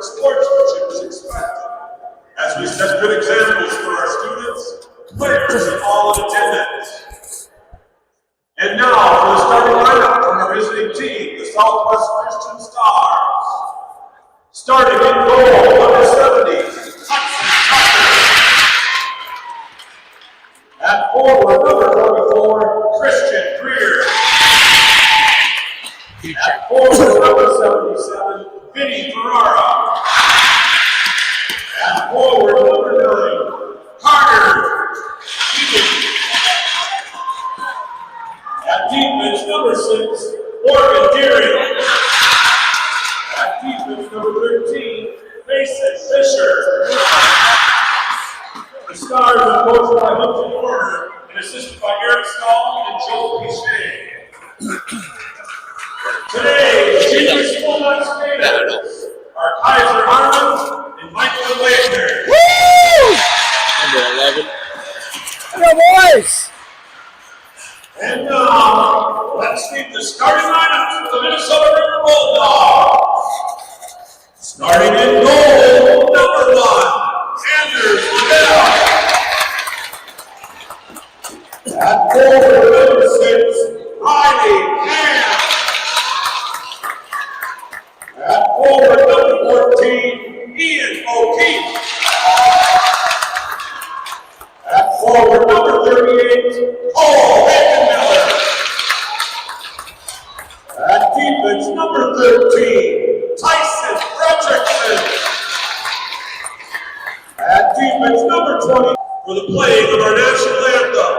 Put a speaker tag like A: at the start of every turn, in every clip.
A: sportsmanship is expected. As we set good examples for our students, players, and all in attendance. And now for the starting lineup from our visiting team, the Southwest Christian Stars. Starting in goal, number 70, Hudson Tucker. At forward, number 44, Christian Greer. At forward, number 77, Vinny Ferrara. At forward, number 9, Carter Egan. At defense, number 6, Morgan Deering. At defense, number 13, Mason Fisher. The Stars are coached by Hudson Warner and assisted by Eric Stahl and Joe Pichet. Today, Junior Bulldogs skaters are Kaiser Harmon and Michael Wagner.
B: Woo! Number 11. Go boys!
A: And now, let's meet the starting lineup for the Minnesota River Bulldogs. Starting in goal, number 1, Anders Liddell. At forward, number 6, Riley Camp. At forward, number 14, Ian O'Keefe. At forward, number 38, Paul Hackenmiller. At defense, number 13, Tyson Fredrickson. At defense, number 20, for the playing of our national anthem.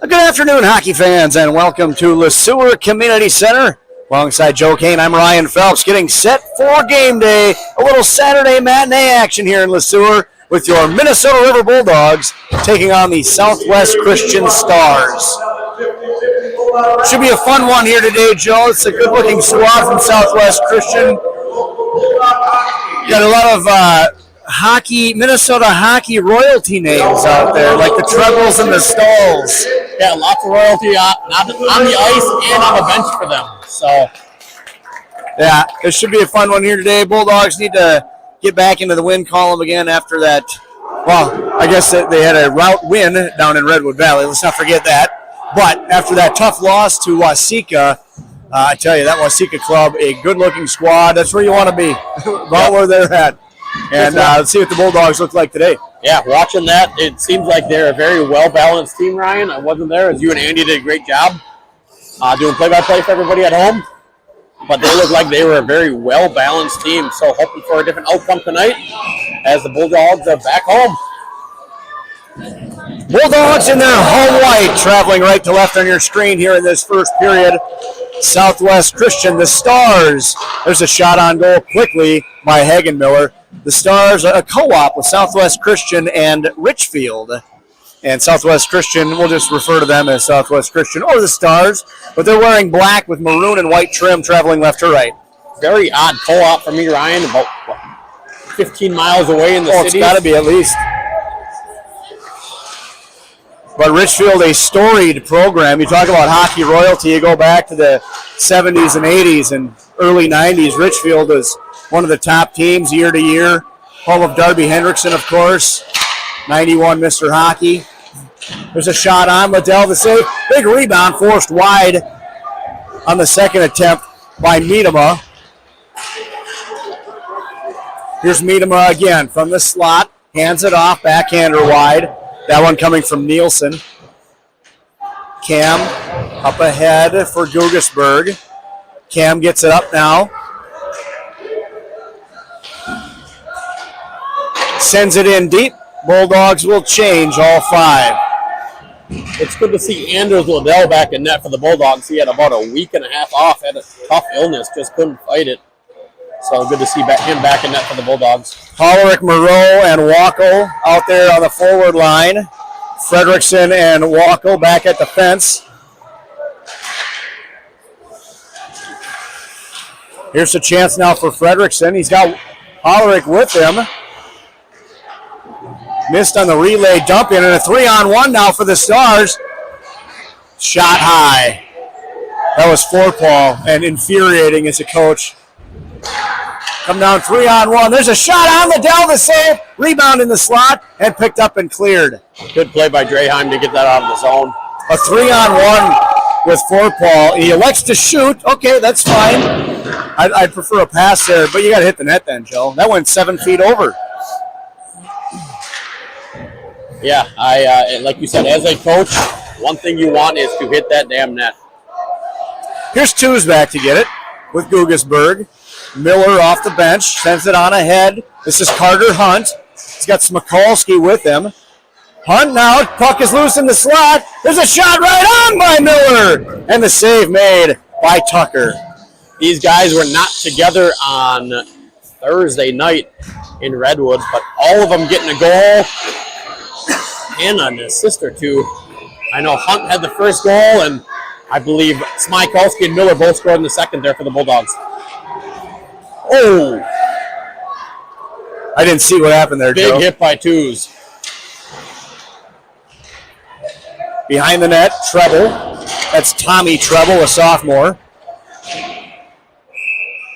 B: Good afternoon, hockey fans, and welcome to LeSueur Community Center. Alongside Joe Kane, I'm Ryan Phelps, getting set for game day. A little Saturday matinee action here in LeSueur with your Minnesota River Bulldogs taking on the Southwest Christian Stars. Should be a fun one here today, Joe. It's a good-looking squad from Southwest Christian. Got a lot of Minnesota hockey royalty names out there, like the Trebles and the Stalls.
C: Yeah, lots of royalty on the ice and on the bench for them. So,
B: yeah, it should be a fun one here today. Bulldogs need to get back into the win column again after that. Well, I guess they had a rout win down in Redwood Valley. Let's not forget that. But after that tough loss to Waseca, I tell you, that Waseca club, a good-looking squad. That's where you want to be, about where they're at. And let's see what the Bulldogs look like today.
C: Yeah, watching that, it seems like they're a very well-balanced team, Ryan. I wasn't there, as you and Andy did a great job doing play-by-play for everybody at home. But they look like they were a very well-balanced team. So hoping for a different outcome tonight as the Bulldogs are back home.
B: Bulldogs in their home white, traveling right to left on your screen here in this first period. Southwest Christian, the Stars. There's a shot on goal quickly by Hagenmiller. The Stars are a co-op with Southwest Christian and Richfield. And Southwest Christian, we'll just refer to them as Southwest Christian or the Stars, but they're wearing black with maroon and white trim traveling left to right.
C: Very odd co-op for me, Ryan, about 15 miles away in the city.
B: It's got to be at least. But Richfield, a storied program. You talk about hockey royalty, you go back to the 70s and 80s and early 90s. Richfield was one of the top teams year to year. Home of Darby Hendrickson, of course. 91 Mr. Hockey. There's a shot on Liddell to save. Big rebound forced wide on the second attempt by Miedema. Here's Miedema again from the slot. Hands it off, backhander wide. That one coming from Nielsen. Cam up ahead for Guggisberg. Cam gets it up now. Sends it in deep. Bulldogs will change all 5.
C: It's good to see Anders Liddell back in net for the Bulldogs. He had about a week and a half off, had a tough illness, just couldn't fight it. So good to see him back in net for the Bulldogs.
B: Hollerick, Moreau, and Wackel out there on the forward line. Fredrickson and Wackel back at the fence. Here's a chance now for Fredrickson. He's got Hollerick with him. Missed on the relay dump in, and a 3-on-1 now for the Stars. Shot high. That was forepaw and infuriating as a coach. Come down 3-on-1. There's a shot on Liddell to save. Rebound in the slot and picked up and cleared.
C: Good play by Draheim to get that out of the zone.
B: A 3-on-1 with forepaw. He elects to shoot. Okay, that's fine. I'd prefer a pass there, but you got to hit the net then, Joe. That went 7 feet over.
C: Yeah, like you said, as a coach, one thing you want is to hit that damn net.
B: Here's Two's back to get it with Guggisberg. Miller off the bench, sends it on ahead. This is Carter Hunt. He's got Smikalski with him. Hunt now, puck is loose in the slot. There's a shot right on by Miller. And the save made by Tucker.
C: These guys were not together on Thursday night in Redwoods, but all of them getting a goal and an assist or two. I know Hunt had the first goal, and I believe Smikalski and Miller both scored in the second there for the Bulldogs. Oh!
B: I didn't see what happened there, Joe.
C: Big hit by Twos.
B: Behind the net, Treble. That's Tommy Treble, a sophomore.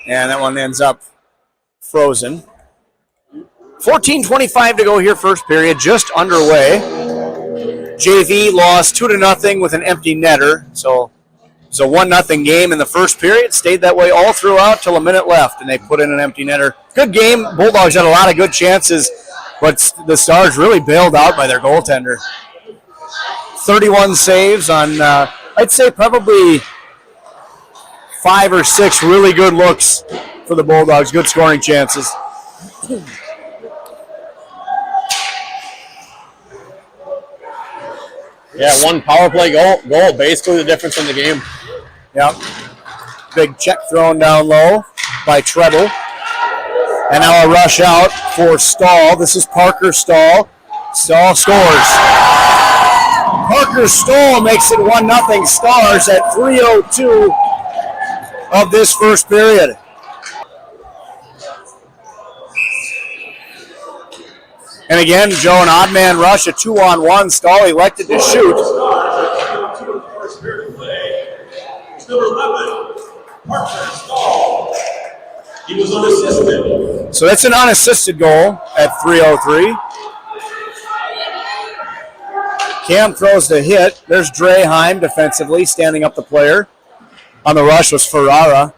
B: And that one ends up frozen. 14:25 to go here, first period, just underway. JV lost 2-0 with an empty netter, so it's a 1-0 game in the first period. Stayed that way all throughout till a minute left, and they put in an empty netter. Good game. Bulldogs had a lot of good chances, but the Stars really bailed out by their goaltender. 31 saves on, I'd say probably 5 or 6 really good looks for the Bulldogs. Good scoring chances.
C: Yeah, one power play goal, basically the difference in the game.
B: Yep. Big check thrown down low by Treble. And now a rush out for Stahl. This is Parker Stahl. Stahl scores. Parker Stahl makes it 1-0 Stars at 3:02 of this first period. And again, Joe, an odd man rush, a 2-on-1. Stahl elected to shoot.
A: Number 11, Parker Stahl. He was unassisted.
B: So that's an unassisted goal at 3:03. Cam throws the hit. There's Draheim defensively, standing up the player. On the rush was Ferrara.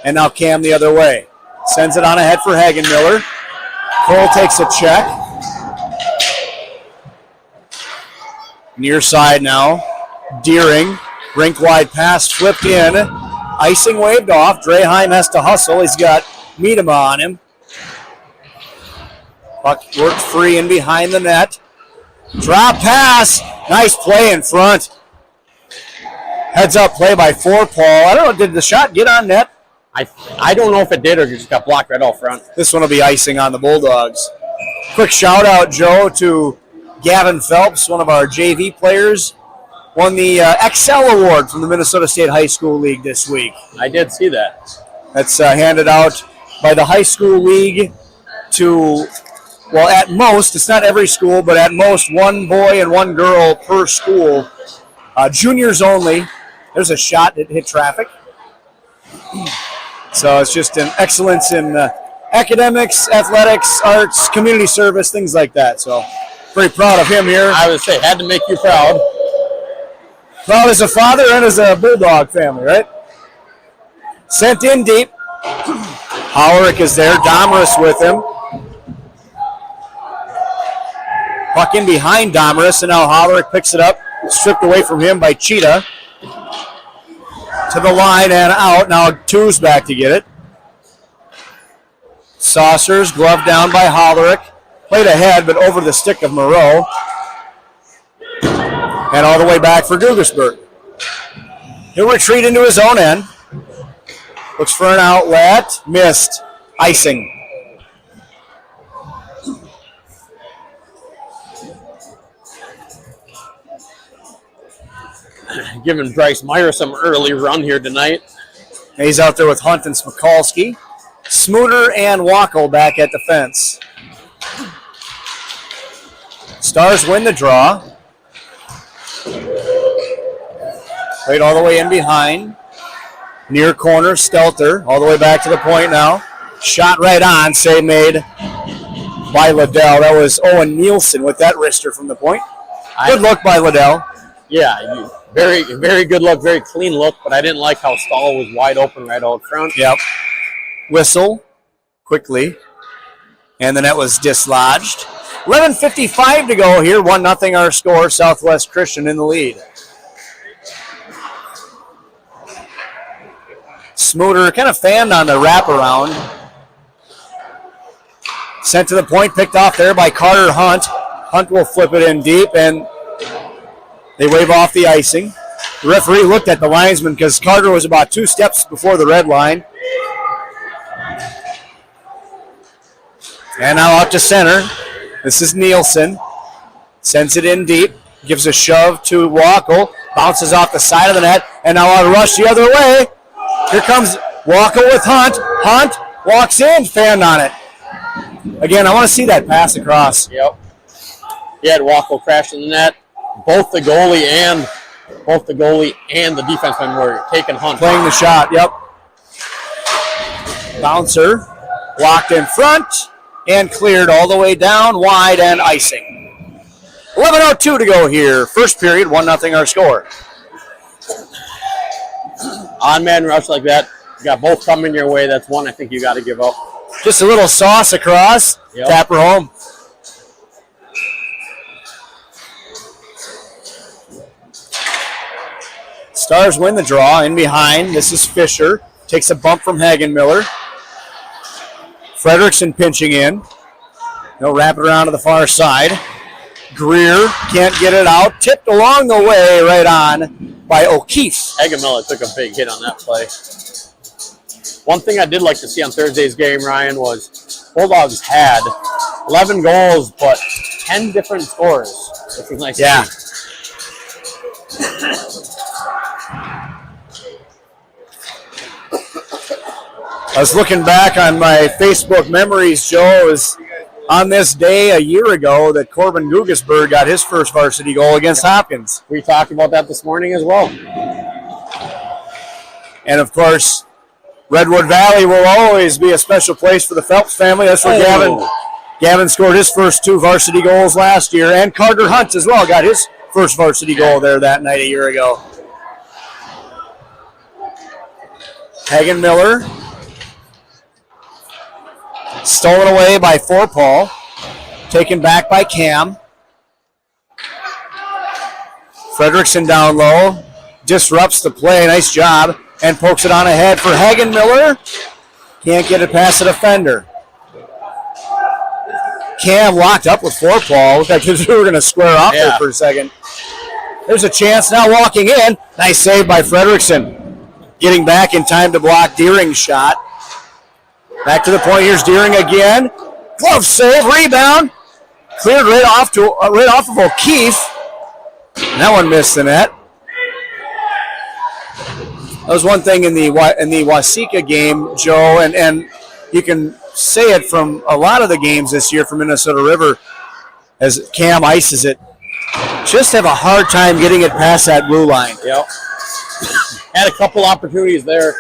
B: And now Cam the other way. Sends it on ahead for Hagenmiller. Cole takes a check. Near side now. Deering. Rink wide pass flipped in. Icing waved off. Draheim has to hustle. He's got Miedema on him. Puck worked free in behind the net. Drop pass. Nice play in front. Heads up play by Forepaw. I don't know, did the shot get on net?
C: I don't know if it did or just got blocked right out front.
B: This one will be icing on the Bulldogs. Quick shout out, Joe, to Gavin Phelps, one of our JV players. Won the Excel Award from the Minnesota State High School League this week.
C: I did see that.
B: That's handed out by the high school league to, well, at most, it's not every school, but at most one boy and one girl per school. Juniors only. There's a shot that hit traffic. So it's just an excellence in academics, athletics, arts, community service, things like that. So Pretty proud of him here.
C: I would say, had to make you proud.
B: Proud as a father and as a Bulldog family, right? Sent in deep. Howrick is there. Domrus with him. Puck in behind Domrus, and now Howrick picks it up. Stripped away from him by Cheetah. To the line and out. Now Two's back to get it. Saucers, glove down by Howrick. Played ahead, but over the stick of Moreau. And all the way back for Guggisberg. He'll retreat into his own end. Looks for an outlet. Missed. Icing.
C: Giving Bryce Meyer some early run here tonight.
B: He's out there with Hunt and Smikalski. Smooter and Wackel back at the fence. Stars win the draw. Played all the way in behind. Near corner, Stelter. All the way back to the point now. Shot right on. Save made by Liddell. That was Owen Nielsen with that wrister from the point. Good look by Liddell.
C: Yeah, very, very good look, very clean look, but I didn't like how Stahl was wide open right out front.
B: Yep. Whistle quickly. And the net was dislodged. 11:55 to go here. 1-0 our score. Southwest Christian in the lead. Smooter kind of fanned on the wraparound. Sent to the point, picked off there by Carter Hunt. Hunt will flip it in deep, and they wave off the icing. The referee looked at the linesman because Carter was about 2 steps before the red line. And now out to center. This is Nielsen. Sends it in deep. Gives a shove to Wackel. Bounces off the side of the net. And now on a rush the other way. Here comes Wackel with Hunt. Hunt walks in. Fanned on it. Again, I want to see that pass across.
C: Yep. He had Wackel crash in the net. Both the goalie and the defenseman were taking Hunt.
B: Playing the shot, yep. Bouncer. Blocked in front. And cleared all the way down, wide, and icing. 11:02 to go here. First period, 1-0 our score.
C: On-man rush like that, you got both coming your way. That's one I think you got to give up.
B: Just a little sauce across.
C: Yep.
B: Tap her home. Stars win the draw. In behind, this is Fisher. Takes a bump from Hagenmiller. Frederickson pinching in. He'll wrap it around to the far side. Greer can't get it out. Tipped along the way right on by O'Keefe.
C: Hagenmiller took a big hit on that play. One thing I did like to see on Thursday's game, Ryan, was Bulldogs had 11 goals, but 10 different scores, which was nice to see.
B: I was looking back on my Facebook memories, Joe. It was on this day a year ago that Corbin Guggisberg got his first varsity goal against Hopkins.
C: We talked about that this morning as well.
B: And, of course, Redwood Valley will always be a special place for the Phelps family. That's where Gavin scored his first 2 varsity goals last year. And Carter Hunt as well got his first varsity goal there that night a year ago. Hagenmiller. Stolen away by Forepaul. Taken back by Cam. Frederickson down low. Disrupts the play. Nice job. And pokes it on ahead for Hagenmiller. Can't get it past the defender. Cam locked up with Forepaul. Looked like they were going to square off there for a second. There's a chance now walking in. Nice save by Frederickson. Getting back in time to block Deering's shot. Back to the point. Here's Deering again. Glove save, rebound. Cleared right off of O'Keefe. And that one missed the net. That was one thing in the Waseca game, Joe, and you can say it from a lot of the games this year from Minnesota River as Cam ices it. Just have a hard time getting it past that blue line.
C: Yep. Had a couple opportunities there.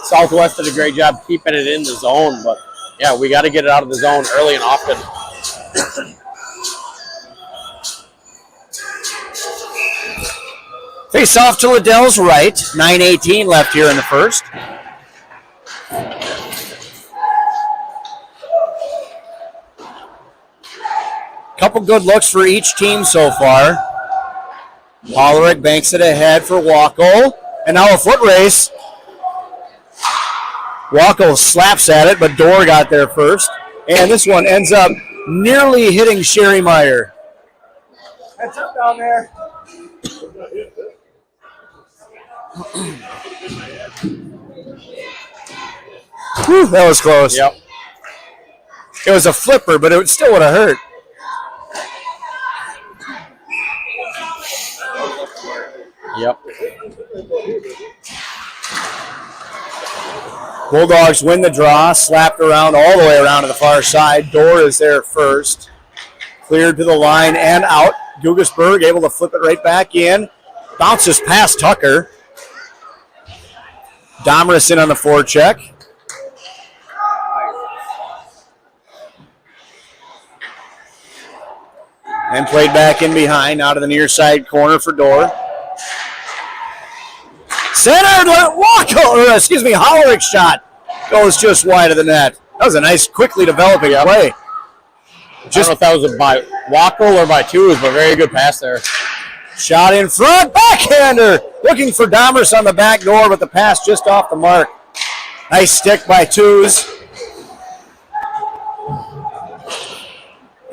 C: Southwest did a great job keeping it in the zone, but yeah, we got to get it out of the zone early and often.
B: Face off to Liddell's right. 9:18 left here in the first. Couple good looks for each team so far. Hollerick banks it ahead for Wackel. And now a foot race. Wackel slaps at it, but Dorr got there first. And this one ends up nearly hitting Sherry Meyer. Heads up down there. Whew, that was close.
C: Yep.
B: It was a flipper, but it still would have hurt.
C: Yep.
B: Bulldogs win the draw, slapped around all the way around to the far side. Dorr is there first. Cleared to the line and out. Gugesberg able to flip it right back in. Bounces past Tucker. Domrus in on the forecheck. And played back in behind, out of the near side corner for Dorr. Centered, Hollerick's shot goes just wide of the net. That was a nice, quickly developing play.
C: I don't know if that was by Wackel or by Twos, but very good pass there.
B: Shot in front, backhander. Looking for Domrus on the back door, but the pass just off the mark. Nice stick by Twos.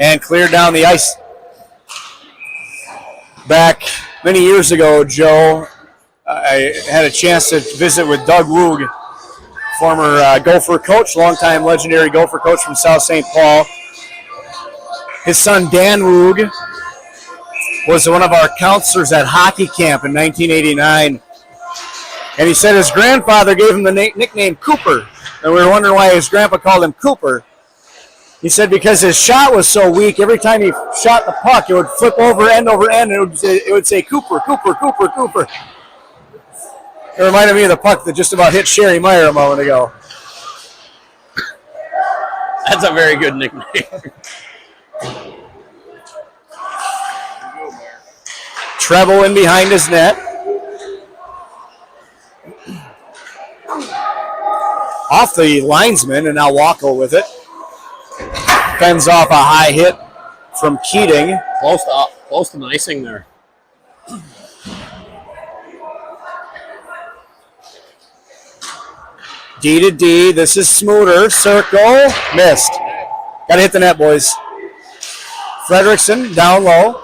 B: And cleared down the ice. Back many years ago, Joe, I had a chance to visit with Doug Woog, former Gopher coach, longtime legendary Gopher coach from South St. Paul. His son, Dan Woog, was one of our counselors at hockey camp in 1989. And he said his grandfather gave him the nickname Cooper. And we were wondering why his grandpa called him Cooper. He said because his shot was so weak, every time he shot the puck, it would flip over, and it would say, Cooper, Cooper, Cooper, Cooper. It reminded me of the puck that just about hit Sherry Meyer a moment ago.
C: That's a very good nickname.
B: Treble in behind his net. Off the linesman, and now Wackel with it. Fends off a high hit from Keating.
C: Close to icing there.
B: D to D. This is Smoother. Circle. Missed. Got to hit the net, boys. Fredrickson down low.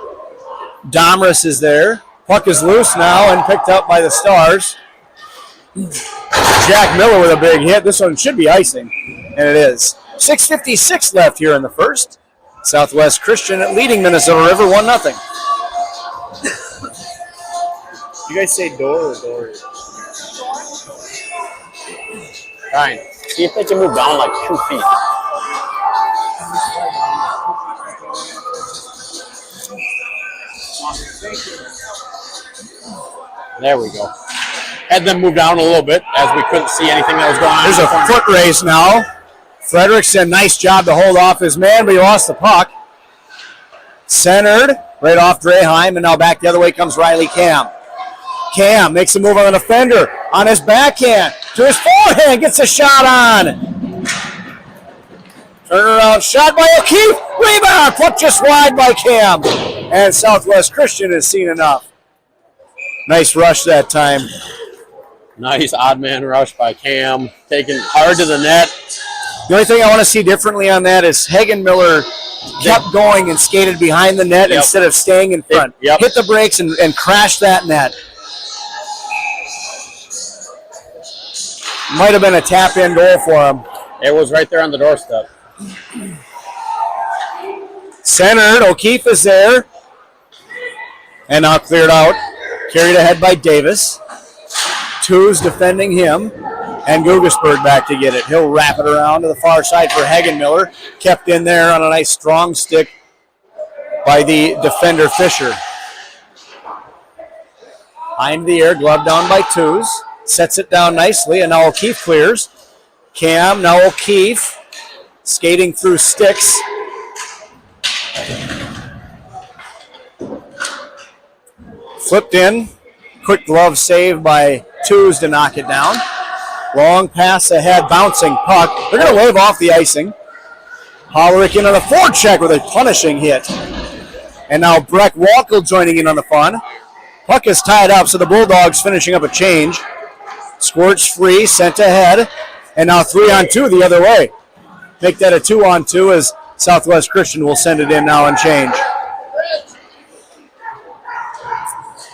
B: Domrus is there. Puck is loose now and picked up by the Stars. Jack Miller with a big hit. This one should be icing, and it is. 6:56 left here in the first. Southwest Christian leading Minnesota River 1-0. You guys say door or door?
C: Ryan, see if they can move down like 2 feet. There we go. Had them move down a little bit as we couldn't see anything that was going on.
B: There's a foot race now. Fredrickson, nice job to hold off his man, but he lost the puck. Centered, right off Draheim, and now back the other way comes Riley Cam. Cam makes a move on the defender, on his backhand, to his forehand, gets a shot on. Turnaround shot by O'Keefe, rebound, put just wide by Cam. And Southwest Christian has seen enough. Nice rush that time.
C: Nice odd man rush by Cam, taking hard to the net.
B: The only thing I want to see differently on that is Hagen Miller kept going and skated behind the net instead of staying in front. Hit the brakes and crashed that net. Might have been a tap-in goal for him.
C: It was right there on the doorstep.
B: Centered, O'Keefe is there. And now cleared out. Carried ahead by Davis. Two's defending him. And Gugesberg back to get it. He'll wrap it around to the far side for Hagen Miller. Kept in there on a nice strong stick by the defender Fisher. Behind the air, glove down by Two's. Sets it down nicely, and now O'Keefe clears. Cam, now O'Keefe. Skating through sticks. Flipped in. quick glove save by Twos to knock it down. Long pass ahead, bouncing puck. They're going to wave off the icing. Hollerick in on the forecheck with a punishing hit. And now Breck Walkel joining in on the fun. Puck is tied up, so the Bulldogs finishing up a change. Squirts free, sent ahead. And now 3-on-2 the other way. Make that a 2-on-2 as Southwest Christian will send it in now and change.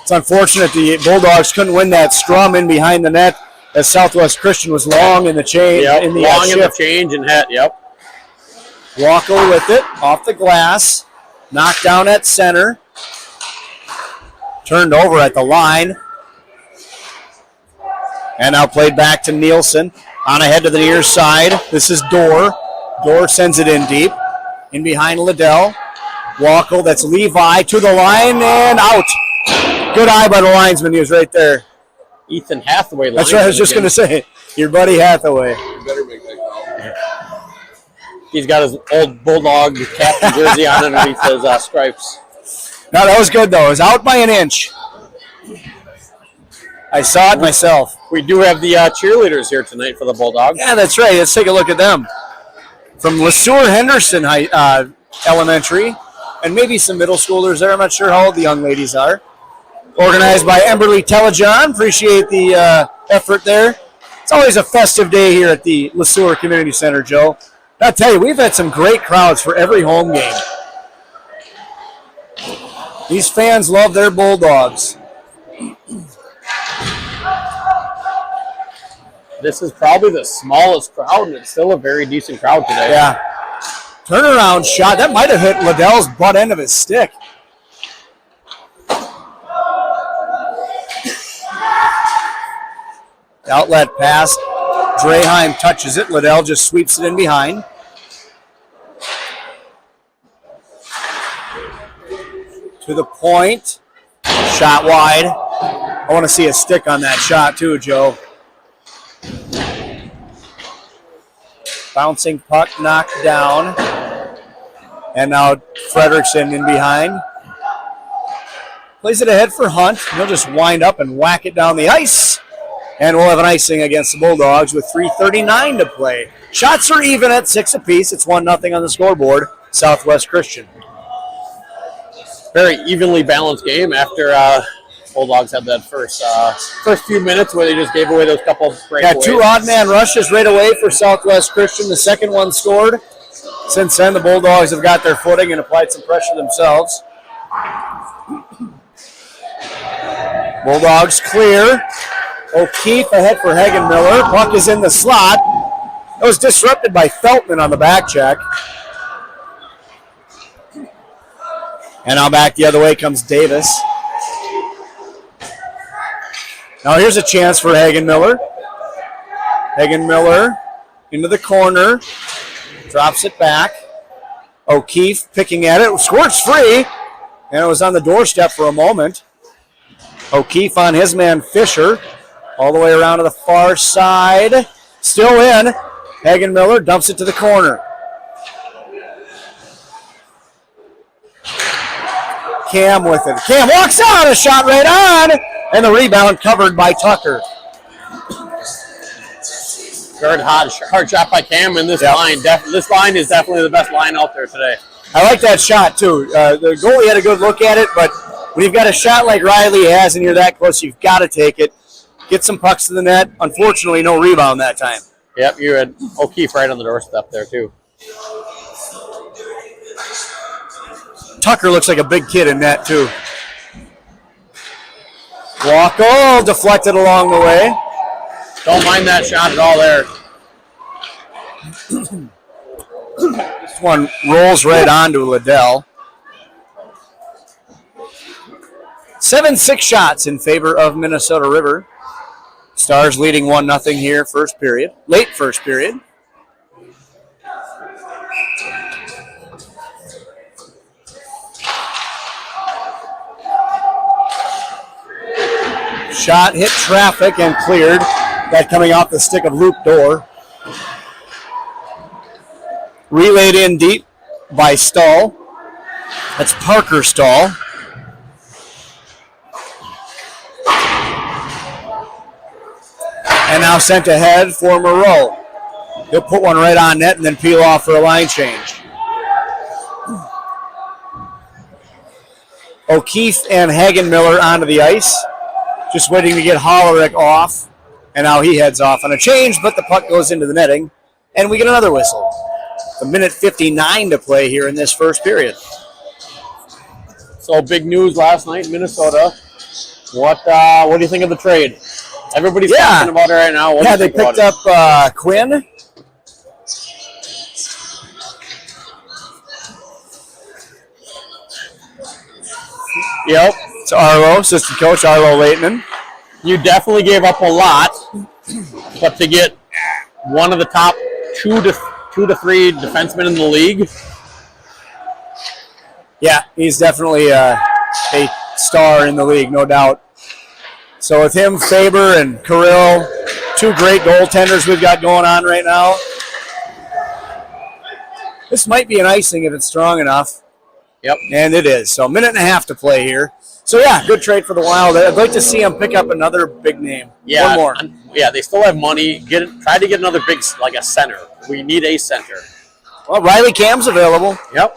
B: It's unfortunate the Bulldogs couldn't win that scrum in behind the net as Southwest Christian was long in the change.
C: Yep,
B: in the
C: long in the
B: shift.
C: change and hit, yep.
B: Walker with it, off the glass. Knocked down at center. Turned over at the line. And now played back to Nielsen. On ahead to the near side. This is Dorr. Dorr sends it in deep. In behind Liddell. Walker, that's Levi to the line and out. Good eye by the linesman. He was right there.
C: Ethan Hathaway.
B: That's what I was just going to say. Your buddy Hathaway.
D: You better make that call.
C: He's got his old Bulldog captain jersey on underneath his stripes.
B: No, that was good, though. It was out by an inch. I saw it myself.
C: We do have the cheerleaders here tonight for the Bulldogs.
B: Yeah, that's right. Let's take a look at them. From LeSueur Henderson Elementary, and maybe some middle schoolers there. I'm not sure how old the young ladies are. Organized by Emberly Telejohn. Appreciate the effort there. It's always a festive day here at the LeSueur Community Center, Joe. I'll tell you, we've had some great crowds for every home game. These fans love their Bulldogs.
C: This is probably the smallest crowd, and it's still a very decent crowd today.
B: Yeah. Turnaround shot. That might have hit Liddell's butt end of his stick. Outlet pass. Draheim touches it. Liddell just sweeps it in behind. To the point. Shot wide. I want to see a stick on that shot too, Joe. Bouncing puck knocked down. And now Frederickson in behind. Plays it ahead for Hunt. He'll just wind up and whack it down the ice. And we'll have an icing against the Bulldogs with 3:39 to play. Shots are even at 6 apiece. It's 1-0 on the scoreboard. Southwest Christian.
C: Very evenly balanced game after Bulldogs had that first few minutes where they just gave away those couple of breakaways.
B: Got 2 odd man rushes right away for Southwest Christian. The second one scored. Since then, the Bulldogs have got their footing and applied some pressure themselves. Bulldogs clear. O'Keefe ahead for Hagen-Miller. Puck is in the slot. It was disrupted by Feltman on the back check. And now back the other way comes Davis. Now here's a chance for Hagen-Miller. Hagen-Miller into the corner. Drops it back. O'Keefe picking at it. Squirts free. And it was on the doorstep for a moment. O'Keefe on his man Fisher. All the way around to the far side. Still in. Hagen-Miller dumps it to the corner. Cam with it. Cam walks out. A shot right on. And the rebound covered by Tucker.
C: Good hard shot by Cam in this line. This line is definitely the best line out there today.
B: I like that shot, too. The goalie had a good look at it, but when you've got a shot like Riley has and you're that close, you've got to take it. Get some pucks to the net. Unfortunately, no rebound that time.
C: Yep, you had O'Keefe right on the doorstep there, too.
B: Tucker looks like a big kid in net, too. Walker deflected along the way.
C: Don't mind that shot at all there.
B: This one rolls right onto Liddell. 7-6 shots in favor of Minnesota River. Stars leading 1-0 here, first period. Late first period. Shot hit traffic and cleared. That coming off the stick of Luke Dorr. Relayed in deep by Stahl. That's Parker Stahl. Now sent ahead for Moreau. He'll put one right on net and then peel off for a line change. O'Keefe and Hagenmiller onto the ice. Just waiting to get Hollerick off. And now he heads off on a change, but the puck goes into the netting. And we get another whistle. A minute 59 to play here in this first period.
C: So big news last night in Minnesota. What do you think of the trade? Everybody's talking about it right now. What do you
B: they
C: think
B: picked up Quinn.
C: Yep.
B: It's Arlo, assistant coach Arlo Leitman.
C: You definitely gave up a lot, but to get one of the top two to three defensemen in the league.
B: Yeah, he's definitely a star in the league, no doubt. So with him, Faber and Kirill, two great goaltenders we've got going on right now. This might be an icing if it's strong enough.
C: Yep.
B: And it is. So a minute and a half to play here. So, yeah, good trade for the Wild. I'd like to see them pick up another big name.
C: Yeah,
B: one more.
C: Yeah, they still have money. Try to get another big, like a center. We need a center.
B: Well, Riley Cam's available.
C: Yep.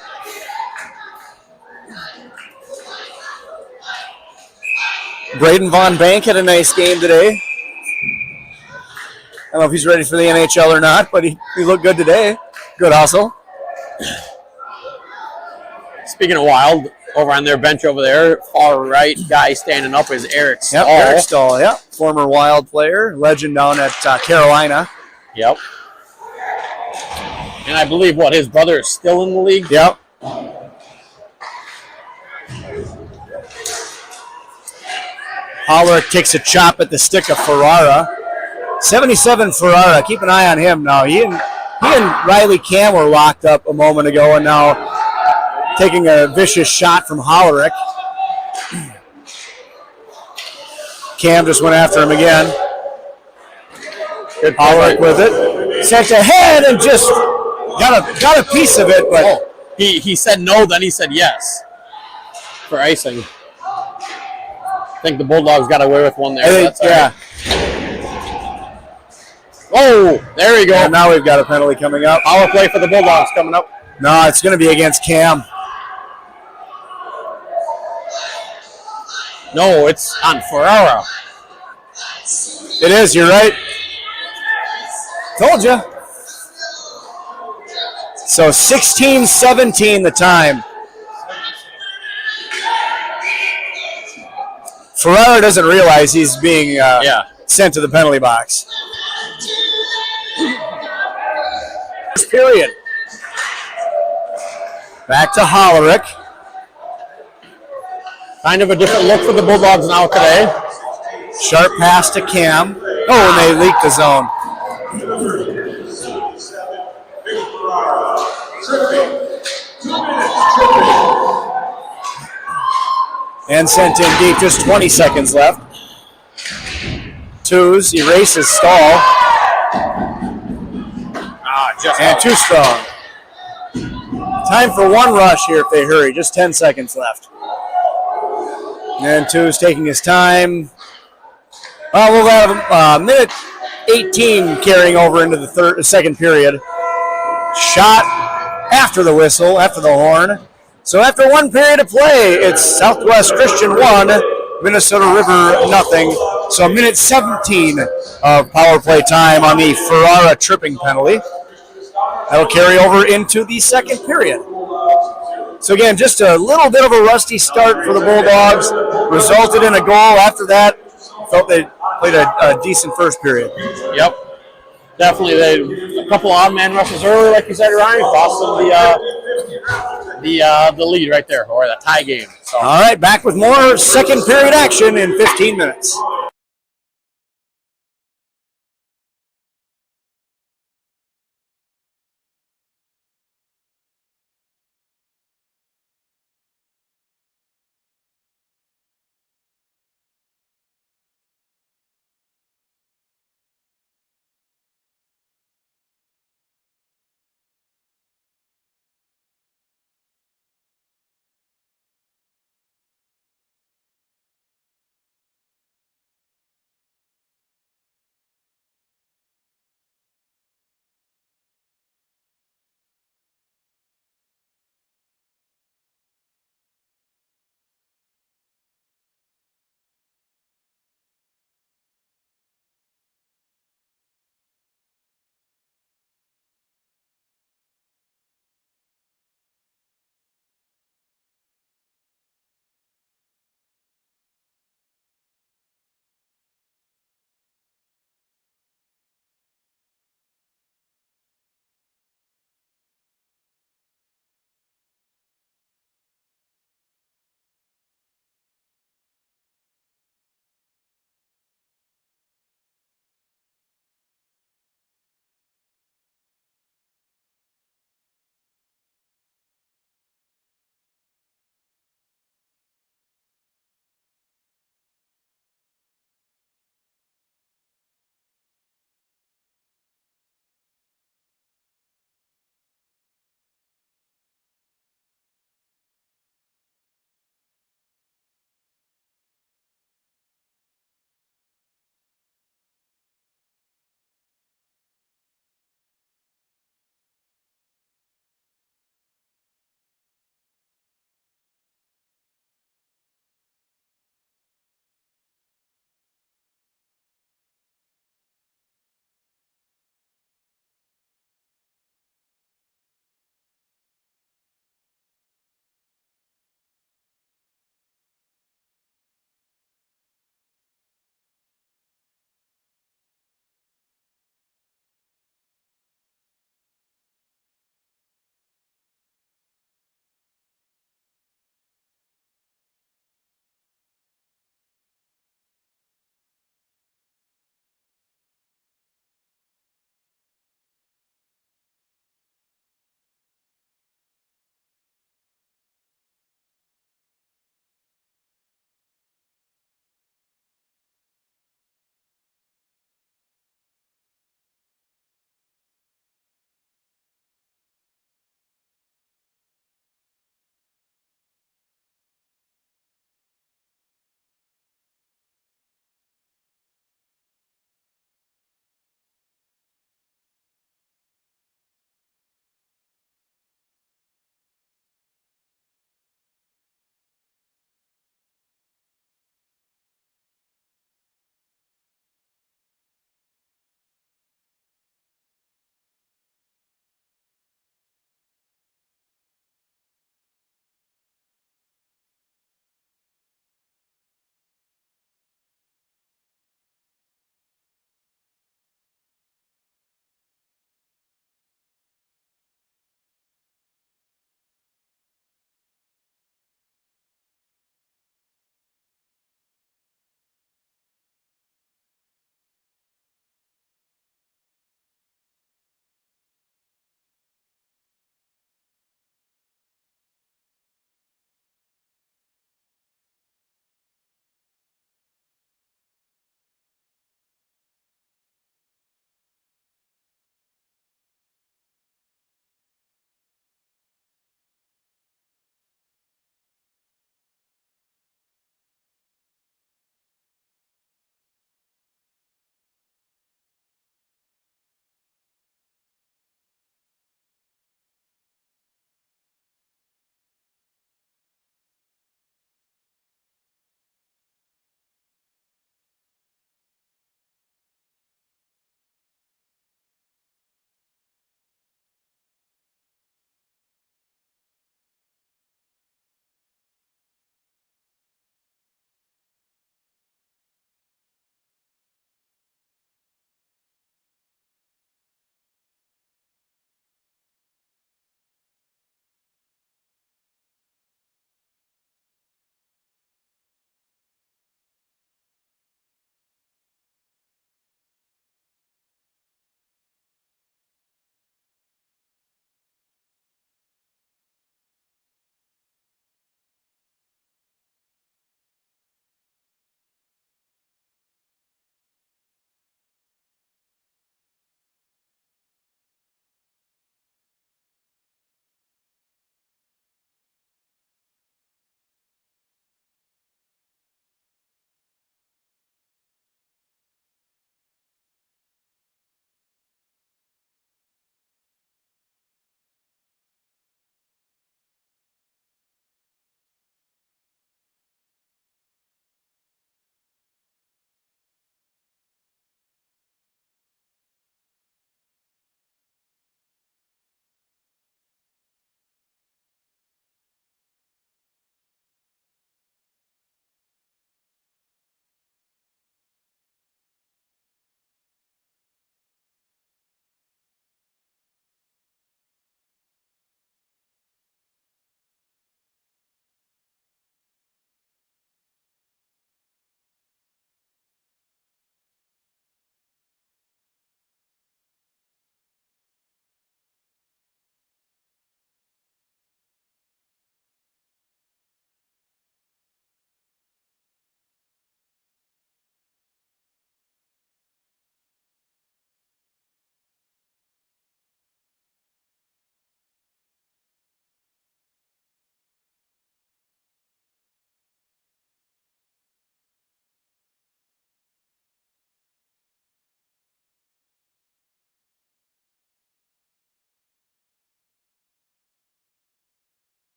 B: Braden Von Bank had a nice game today. I don't know if he's ready for the NHL or not, but he looked good today. Good hustle.
C: Speaking of Wild, over on their bench over there, far right guy standing up is Eric Stahl.
B: Yep, Eric Stahl, yep. Former Wild player, legend down at Carolina.
C: Yep. And I believe, his brother is still in the league?
B: Yep. Holler takes a chop at the stick of Ferrara. 77 Ferrara, keep an eye on him now. He and Riley Cam were locked up a moment ago, and now taking a vicious shot from Hollerick. Cam just went after him again.
C: Good
B: Hollerick with it. Sent ahead and just got a piece of it, but
C: he said no, then he said yes for icing. I think the Bulldogs got away with one there.
B: yeah.
C: Oh, there you go.
B: And now we've got a penalty coming up.
C: Power play for the Bulldogs coming up.
B: No, it's going to be against Cam.
C: No, it's on Ferrara.
B: It is, you're right. Told you. So 16-17 the time. Ferrara doesn't realize he's being sent to the penalty box. First period. Back to Hollerick.
C: Kind of a different look for the Bulldogs now today.
B: Sharp pass to Cam. Oh, and they leaked the zone. And sent in deep, just 20 seconds left. Twos, erases Stahl. And too strong. Time for one rush here if they hurry, just 10 seconds left. And Twos taking his time. We'll have minute 18 carrying over into the second period. Shot after the whistle, after the horn. So after one period of play, it's Southwest Christian 1, Minnesota River nothing. So minute 17 of power play time on the Ferrara tripping penalty. That'll carry over into the second period. So again, just a little bit of a rusty start for the Bulldogs. Resulted in a goal. After that, felt they played a decent first period.
C: Yep. Definitely. A couple odd man rushes early, like you said, Ryan. Cost them the lead right there, or the tie game. So.
B: All right, back with more second period action in 15 minutes.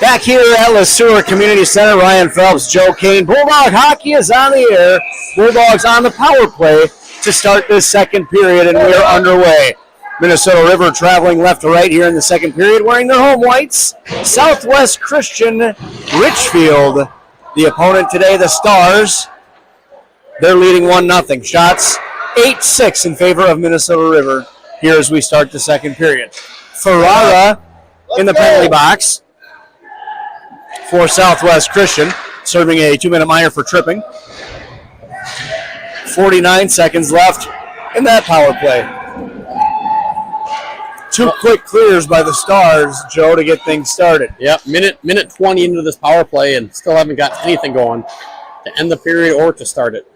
B: Back here at LeSueur Community Center, Ryan Phelps, Joe Kane. Bulldog hockey is on the air. Bulldogs on the power play to start this second period, and we're underway. Minnesota River traveling left to right here in the second period, wearing their home whites. Southwest Christian Richfield, the opponent today, the Stars. They're leading 1-0. Shots 8-6 in favor of Minnesota River here as we start the second period. Ferrara in the penalty box for Southwest Christian, serving a 2-minute minor for tripping. 49 seconds left in that power play. 2 quick clears by the Stars, Joe, to get things started.
C: Yep, minute 20 into this power play and still haven't got anything going to end the period or to start it.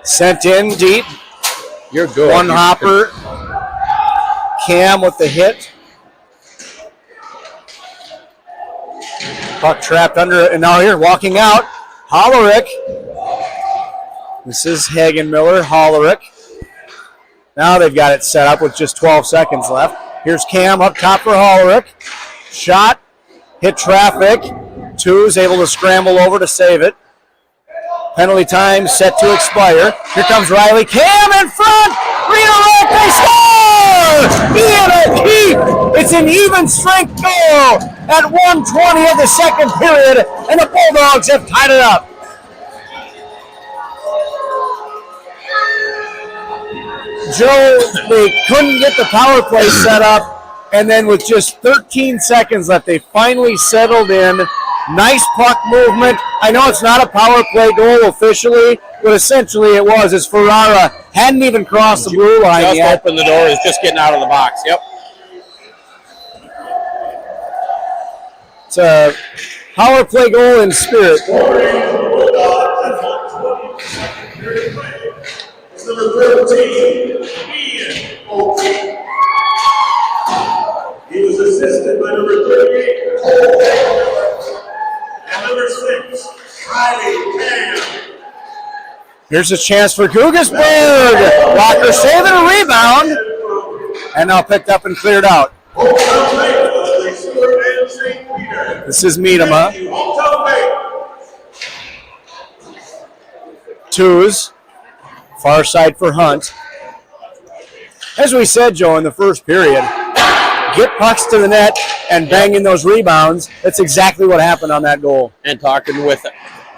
B: Sent in deep.
C: You're good.
B: One hopper. Cam with the hit. Puck trapped under it, and now here, walking out, Hollerick. This is Hagenmiller, Hollerick. Now they've got it set up with just 12 seconds left. Here's Cam up top for Hollerick. Shot, hit traffic. Two's able to scramble over to save it. Penalty time set to expire. Here comes Riley. Cam in front. Redirect. They score! Ian O'Keefe. It's an even strength goal at 1:20 of the second period, and the Bulldogs have tied it up. Joe, they couldn't get the power play set up, and then with just 13 seconds left, they finally settled in. Nice puck movement. I know it's not a power play goal officially, but essentially it was, as Ferrara hadn't even crossed the blue line
C: just
B: yet.
C: Opened the door, is just getting out of the box. Yep.
B: It's a power play goal in spirit.
A: Number 13, Ian O'Keefe. He was assisted by number 38, Cole. And number 6, Riley Cam.
B: Here's a chance for Guggesberg. Walker saving a rebound. And now picked up and cleared out. This is Miedema. Twos. Far side for Hunt. As we said, Joe, in the first period, get pucks to the net and bang in those rebounds. That's exactly what happened on that goal.
C: And talking with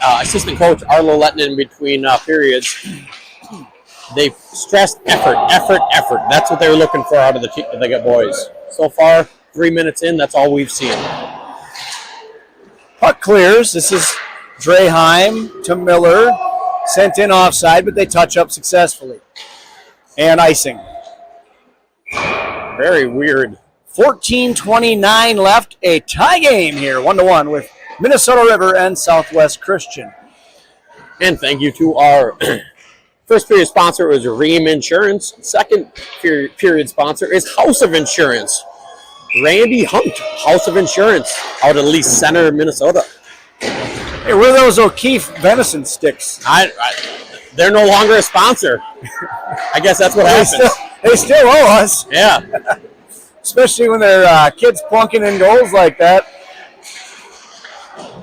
C: assistant coach Arlo Letton in between periods, they stressed effort. That's what they were looking for out of the boys. So far, 3 minutes in, that's all we've seen.
B: Puck clears. This is Draheim to Miller. Sent in offside, but they touch up successfully. And icing.
C: Very weird.
B: 14:29 left. A tie game here, 1-1 with Minnesota River and Southwest Christian.
C: And thank you to our first period sponsor was Ream Insurance. Second period sponsor is House of Insurance. Randy Hunt, House of Insurance, out of Lee's Center, Minnesota.
B: Hey, where are those O'Keefe venison sticks?
C: They're no longer a sponsor. I guess that's what happens.
B: They still owe us.
C: Yeah.
B: Especially when their kids plunking in goals like that.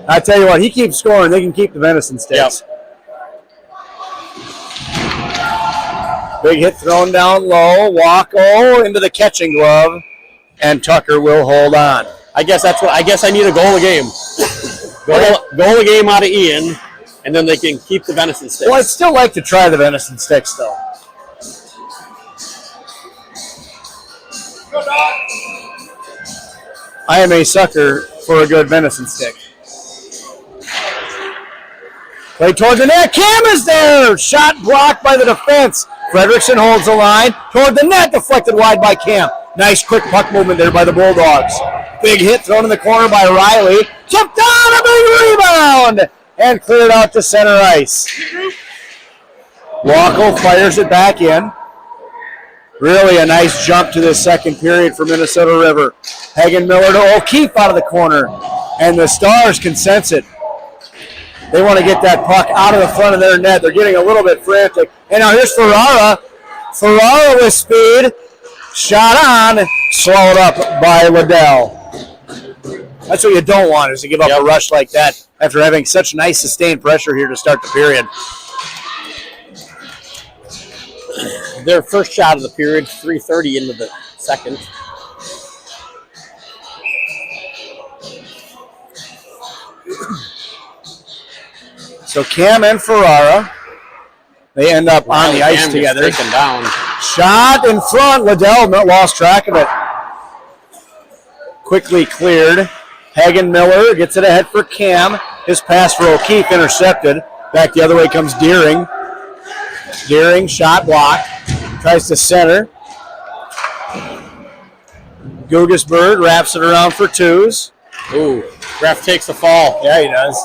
B: I tell you what, he keeps scoring. They can keep the venison sticks. Yep. Big hit thrown down low. Wacko into the catching glove, and Tucker will hold on.
C: I guess I need a goal a game. Goal a game out of Ian, and then they can keep the venison sticks.
B: Well, I'd still like to try the venison sticks, though. I am a sucker for a good venison stick. Play towards the net. Cam is there. Shot blocked by the defense. Fredrickson holds the line. Toward the net. Deflected wide by Cam. Nice quick puck movement there by the Bulldogs. Big hit thrown in the corner by Riley. Tipped on, a big rebound. And cleared out to center ice. Wacko fires it back in. Really a nice jump to this second period for Minnesota River. Hagenmiller to O'Keefe out of the corner. And the Stars can sense it. They want to get that puck out of the front of their net. They're getting a little bit frantic. And now here's Ferrara. Ferrara with speed. Shot on, swallowed up by Liddell. That's what you don't want, is to give up a rush like that after having such nice sustained pressure here to start the period.
C: Their first shot of the period, 3:30 into the second.
B: So Cam and Ferrara, they end up on the ice together.
C: Taken down.
B: Shot in front. Liddell lost track of it. Quickly cleared. Hagen Miller gets it ahead for Cam. His pass for O'Keefe intercepted. Back the other way comes Deering. Deering, shot blocked. Tries to center. Gugesberg wraps it around for twos.
C: Ooh, ref takes the fall.
B: Yeah, he does.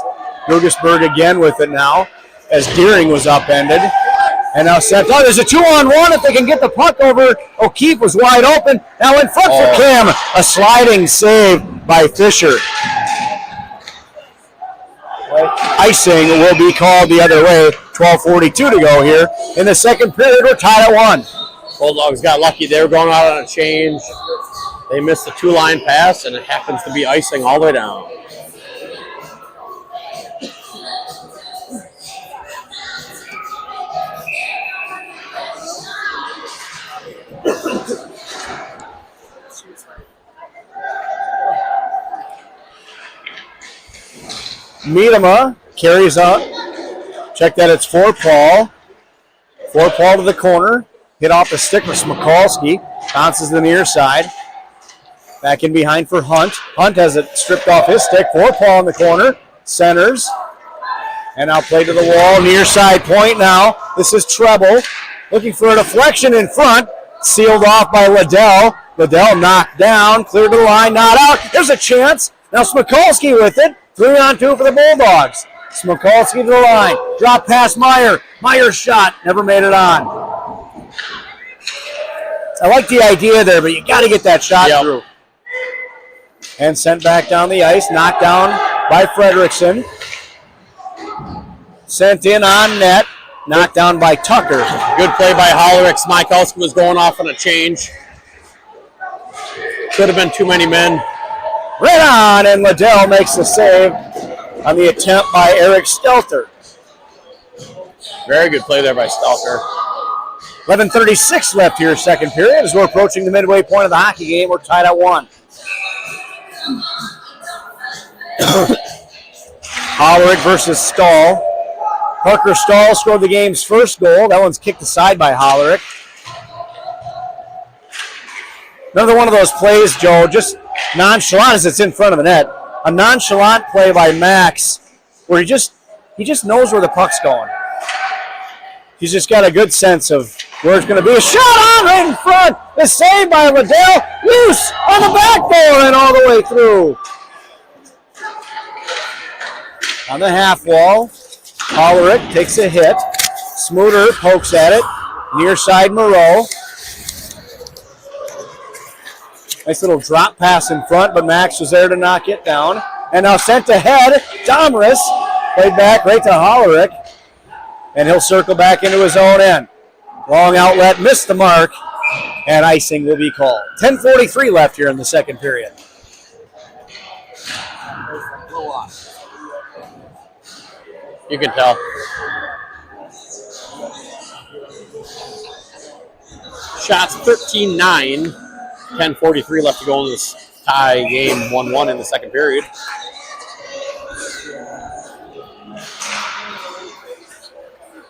B: Gugesberg again with it now as Deering was upended. And now sent. Oh, there's a 2-on-1 if they can get the puck over. O'Keefe was wide open. Now in front for Cam. A sliding save by Fisher. Icing will be called the other way. 12:42 to go here. In the second period, we're tied at 1.
C: Bulldogs got lucky. They were going out on a change. They missed the 2-line pass, and it happens to be icing all the way down.
B: Miedema carries up. Check that, it's for Paul. For Paul to the corner. Hit off the stick for Smikalski. Bounces to the near side. Back in behind for Hunt. Hunt has it stripped off his stick. For Paul in the corner. Centers. And now play to the wall. Near side point now. This is Treble. Looking for a deflection in front. Sealed off by Liddell. Liddell knocked down. Clear to the line. Not out. There's a chance. Now Smikalski with it. 3-on-2 for the Bulldogs. Smikalski to the line. Drop past Meyer. Meyer's shot. Never made it on. I like the idea there, but you got to get that shot through. And sent back down the ice. Knocked down by Fredrickson. Sent in on net. Knocked down by Tucker.
C: Good play by Hollerick. Smikalski was going off on a change. Could have been too many men.
B: Right on, and Liddell makes the save on the attempt by Eric Stelter.
C: Very good play there by Stelter.
B: 11:36 left here, second period. As we're approaching the midway point of the hockey game, we're tied at 1. Hollerick versus Stahl. Parker Stahl scored the game's first goal. That one's kicked aside by Hollerick. Another one of those plays, Joe, just nonchalant as it's in front of the net. A nonchalant play by Max where he just knows where the puck's going. He's just got a good sense of where it's going to be. A shot on right in front. The save by Liddell. Loose on the backboard and all the way through. On the half wall, Hollerick takes a hit. Smuter pokes at it. Near side Moreau. Nice little drop pass in front, but Max was there to knock it down. And now sent ahead, Domris. Played back right to Hollerick. And he'll circle back into his own end. Long outlet, missed the mark, and icing will be called. 10:43 left here in the second period.
C: You can tell. Shots 13-9. 10:43 left to go in this tie game, 1-1 in the second period.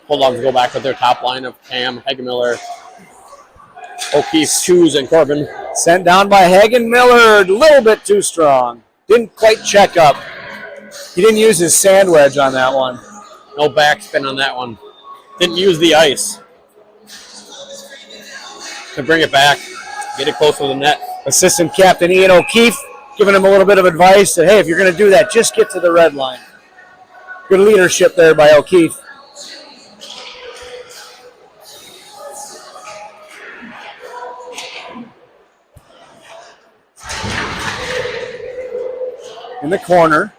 C: Bulldogs go back with their top line of Cam, Hagenmiller, O'Keefe, Shoes, and Corbin.
B: Sent down by Hagen Miller, a little bit too strong. Didn't quite check up. He didn't use his sand wedge on that one.
C: No backspin on that one. Didn't use the ice to bring it back. Get it close to the net.
B: Assistant captain Ian O'Keefe giving him a little bit of advice that, hey, if you're going to do that, just get to the red line. Good leadership there by O'Keefe. In the corner,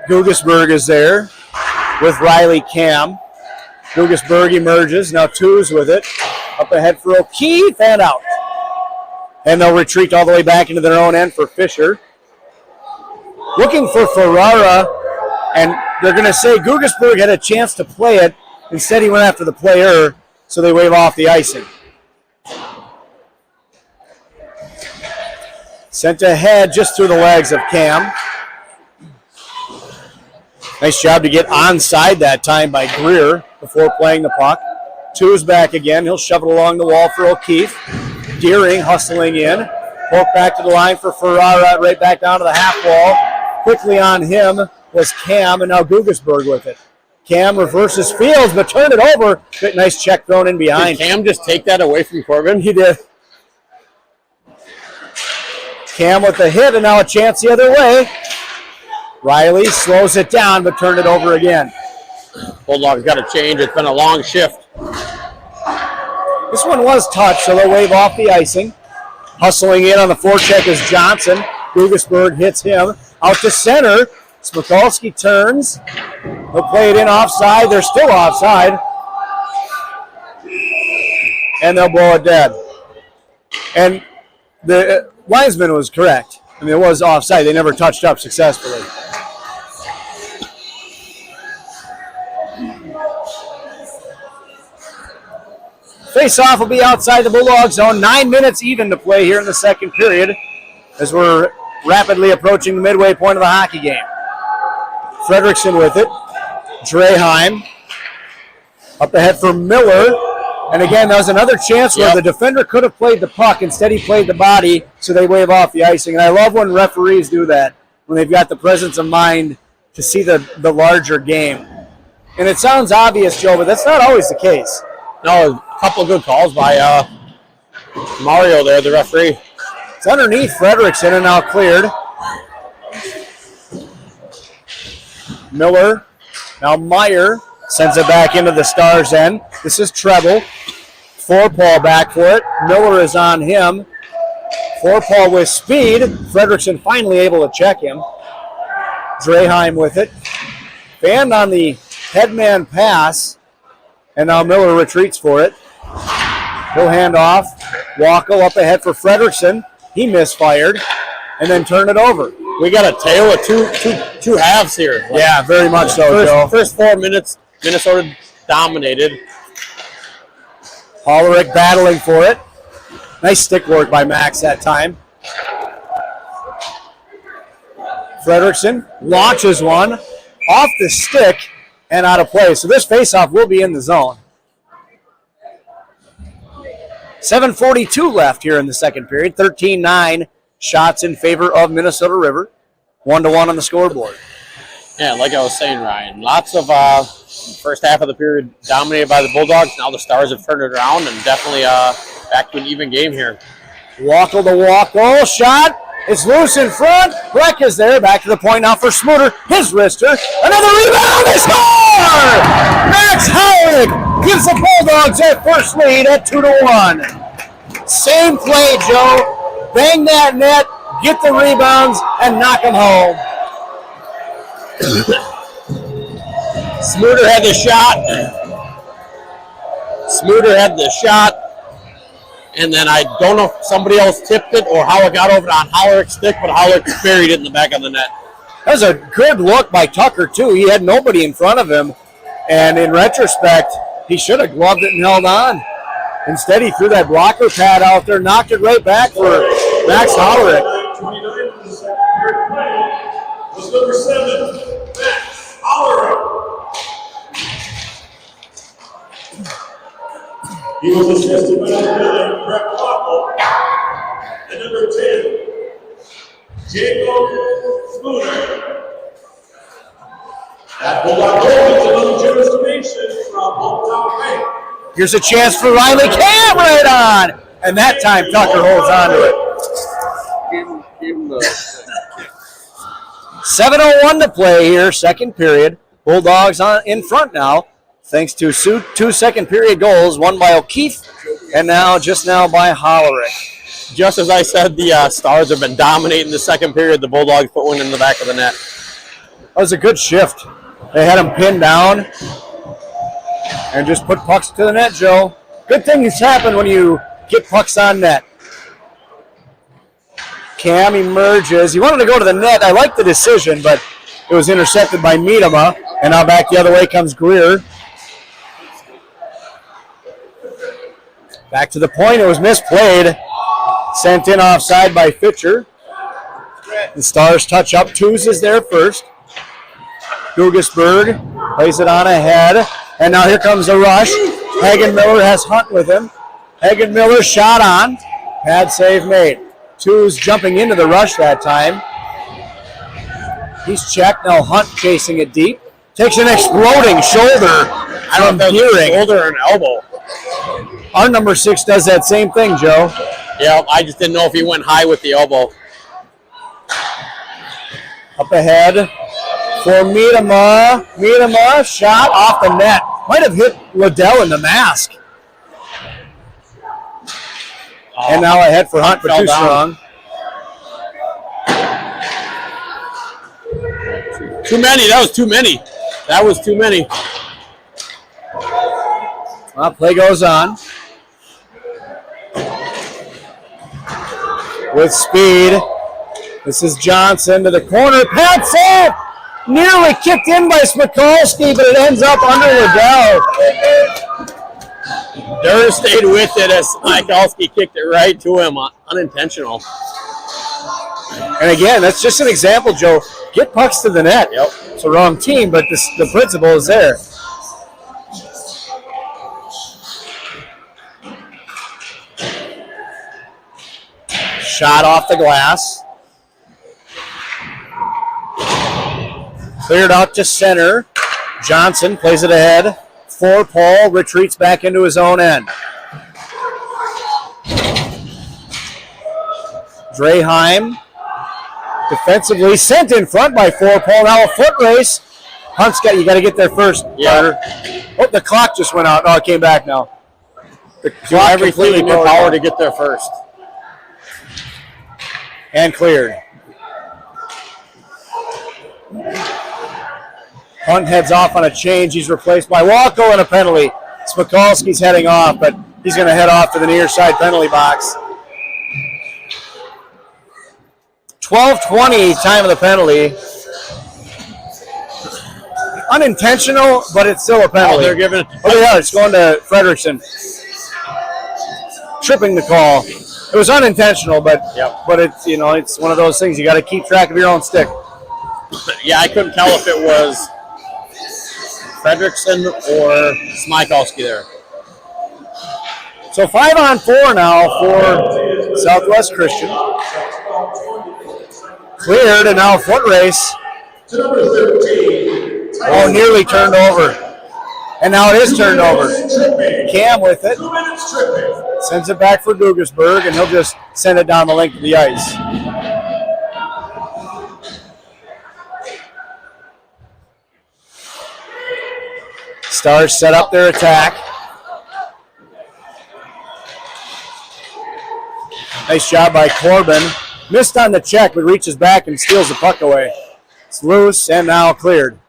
B: Gugesberg is there with Riley Cam. Gugesberg emerges, now Twos with it. Up ahead for O'Keefe and out. And they'll retreat all the way back into their own end for Fisher. Looking for Ferrara, and they're going to say Guggisberg had a chance to play it. Instead, he went after the player, so they wave off the icing. Sent ahead just through the legs of Cam. Nice job to get onside that time by Greer before playing the puck. Two's back again. He'll shove it along the wall for O'Keefe. Deering hustling in. Poke back to the line for Ferrara, right back down to the half wall. Quickly on him was Cam, and now Guggisberg with it. Cam reverses Fields, but turned it over. Nice check thrown in behind.
C: Did Cam just take that away from Corbin?
B: He did. Cam with the hit, and now a chance the other way. Riley slows it down, but turned it over again.
C: Bulldogs got to change. It's been a long shift.
B: This one was touched, so they'll wave off the icing. Hustling in on the forecheck is Johnson. Guggisberg hits him. Out to center. Smikalski turns. They'll play it in offside. They're still offside. And they'll blow it dead. And the linesman was correct. I mean, it was offside. They never touched up successfully. Face-off will be outside the Bulldog zone. 9 minutes even to play here in the second period as we're rapidly approaching the midway point of the hockey game. Fredrickson with it. Draheim up ahead for Miller. And again, that was another chance where the defender could have played the puck. Instead, he played the body, so they wave off the icing. And I love when referees do that, when they've got the presence of mind to see the larger game. And it sounds obvious, Joe, but that's not always the case.
C: No, a couple of good calls by Mario there, the referee.
B: It's underneath Fredrickson and now cleared. Miller, now Meyer sends it back into the Stars' end. This is treble. Forepaugh back for it. Miller is on him. Forepaugh with speed. Fredrickson finally able to check him. Draheim with it. Banned on the headman pass. And now Miller retreats for it. He'll hand off. Wackel up ahead for Fredrickson. He misfired. And then turn it over.
C: We got a tale of two halves here.
B: Yeah, very much so, Joe.
C: First 4 minutes, Minnesota dominated.
B: Hollerick battling for it. Nice stick work by Max that time. Fredrickson launches one off the stick and out of play. So this faceoff will be in the zone. 7:42 left here in the second period. 13-9 shots in favor of Minnesota River. 1-1 on the scoreboard.
C: Yeah, like I was saying, Ryan, lots of first half of the period dominated by the Bulldogs. Now the Stars have turned it around and definitely back to an even game here.
B: Wackel to Wackel. Shot. It's loose in front. Breck is there. Back to the point now for Smuter. His wrister. Another rebound. They score! Max Howard gives the Bulldogs their first lead at 2-1. Same play, Joe. Bang that net, get the rebounds, and knock them home.
C: Smuter had the shot. And then I don't know if somebody else tipped it or how it got over on Hollerick's stick, but Hollerick buried it in the back of the net.
B: That was a good look by Tucker, too. He had nobody in front of him. And in retrospect, he should have gloved it and held on. Instead, he threw that blocker pad out there, knocked it right back for Max Hollerick.
A: 29 for the second period play was number 7, Max Hollerick. He was assisted by number 9, Brett Wackel, and number 10, Jacob Spooner. That Bulldog goal is another generous donation from Hometown Bank.
B: Here's a chance for Riley Cam right on. And that time Tucker holds on to it. 7:01 to play here, second period. Bulldogs in front now, thanks to two second period goals, one by O'Keefe and just now by Hollerick.
C: Just as I said, the Stars have been dominating the second period. The Bulldogs put one in the back of the net.
B: That was a good shift. They had him pinned down and just put pucks to the net, Joe. Good things happen when you get pucks on net. Cam emerges. He wanted to go to the net. I like the decision, but it was intercepted by Miedema. And now back the other way comes Greer. Back to the point. It was misplayed. Sent in offside by Fitcher. The Stars touch up. Twos is there first. Dugasberg plays it on ahead. And now here comes the rush. Hagen Miller has Hunt with him. Hagen Miller shot on. Pad save made. Twos jumping into the rush that time. He's checked. Now Hunt chasing it deep. Takes an exploding shoulder.
C: I don't know if that's a shoulder or an elbow.
B: Our number 6 does that same thing, Joe.
C: Yeah, I just didn't know if he went high with the elbow.
B: Up ahead for Miedema. Miedema shot off the net. Might have hit Liddell in the mask. And now ahead for Hunt, but too strong.
C: Too many. That was too many. That was too many.
B: Well, play goes on. With speed. This is Johnson to the corner. Pad save! Nearly kicked in by Smikalski, but it ends up under Liddell.
C: Durr stayed with it as Smikalski kicked it right to him. Unintentional.
B: And again, that's just an example, Joe. Get pucks to the net.
C: Yep.
B: It's the wrong team, but the principle is there. Shot off the glass. Cleared out to center. Johnson plays it ahead. For Paul, retreats back into his own end. Draheim defensively sent in front by Paul. Now a foot race. Hunt's you got to get there first.
C: Yeah.
B: Oh, the clock just went out. Oh, it came back now. The clock
C: everything in their power to get there first.
B: And cleared. Hunt heads off on a change. He's replaced by Walko and a penalty. Smikalski's heading off, but he's going to head off to the near side penalty box. 12:20 time of the penalty. Unintentional, but it's still a penalty.
C: Oh, they're giving it.
B: Oh, yeah, it's going to Frederickson. Tripping the call. It was unintentional, but it's it's one of those things you got to keep track of your own stick.
C: Yeah, I couldn't tell if it was Frederickson or Smikalski there.
B: So 5-on-4 now for Southwest Christian. Cleared, and now a foot race. Oh, nearly turned over. And now it is turned over. Cam with it. Sends it back for Dugasberg, and he'll just send it down the length of the ice. Stars set up their attack. Nice job by Corbin. Missed on the check, but reaches back and steals the puck away. It's loose and now cleared.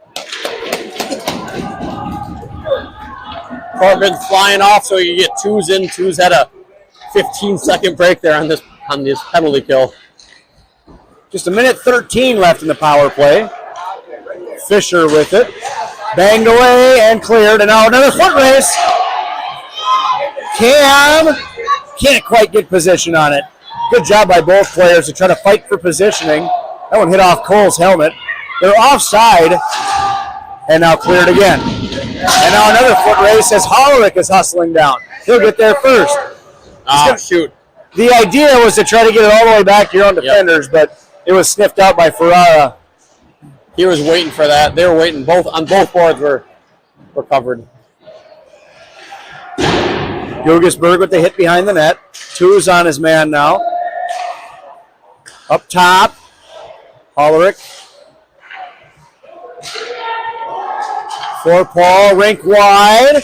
C: Corbin's flying off, so you get twos in. Twos had a 15-second break there on this penalty kill.
B: Just a minute 13 left in the power play. Fisher with it. Banged away and cleared, and now another foot race. Cam can't quite get position on it. Good job by both players to try to fight for positioning. That one hit off Cole's helmet. They're offside, and now cleared again. And now another foot race as Hollerick is hustling down. He'll get there first.
C: Shoot.
B: The idea was to try to get it all the way back to your own defenders, but it was sniffed out by Ferrara.
C: He was waiting for that. They were waiting. Both boards were covered.
B: Dugasberg with the hit behind the net. Two's on his man now. Up top, Hollerick. For Paul, rink wide.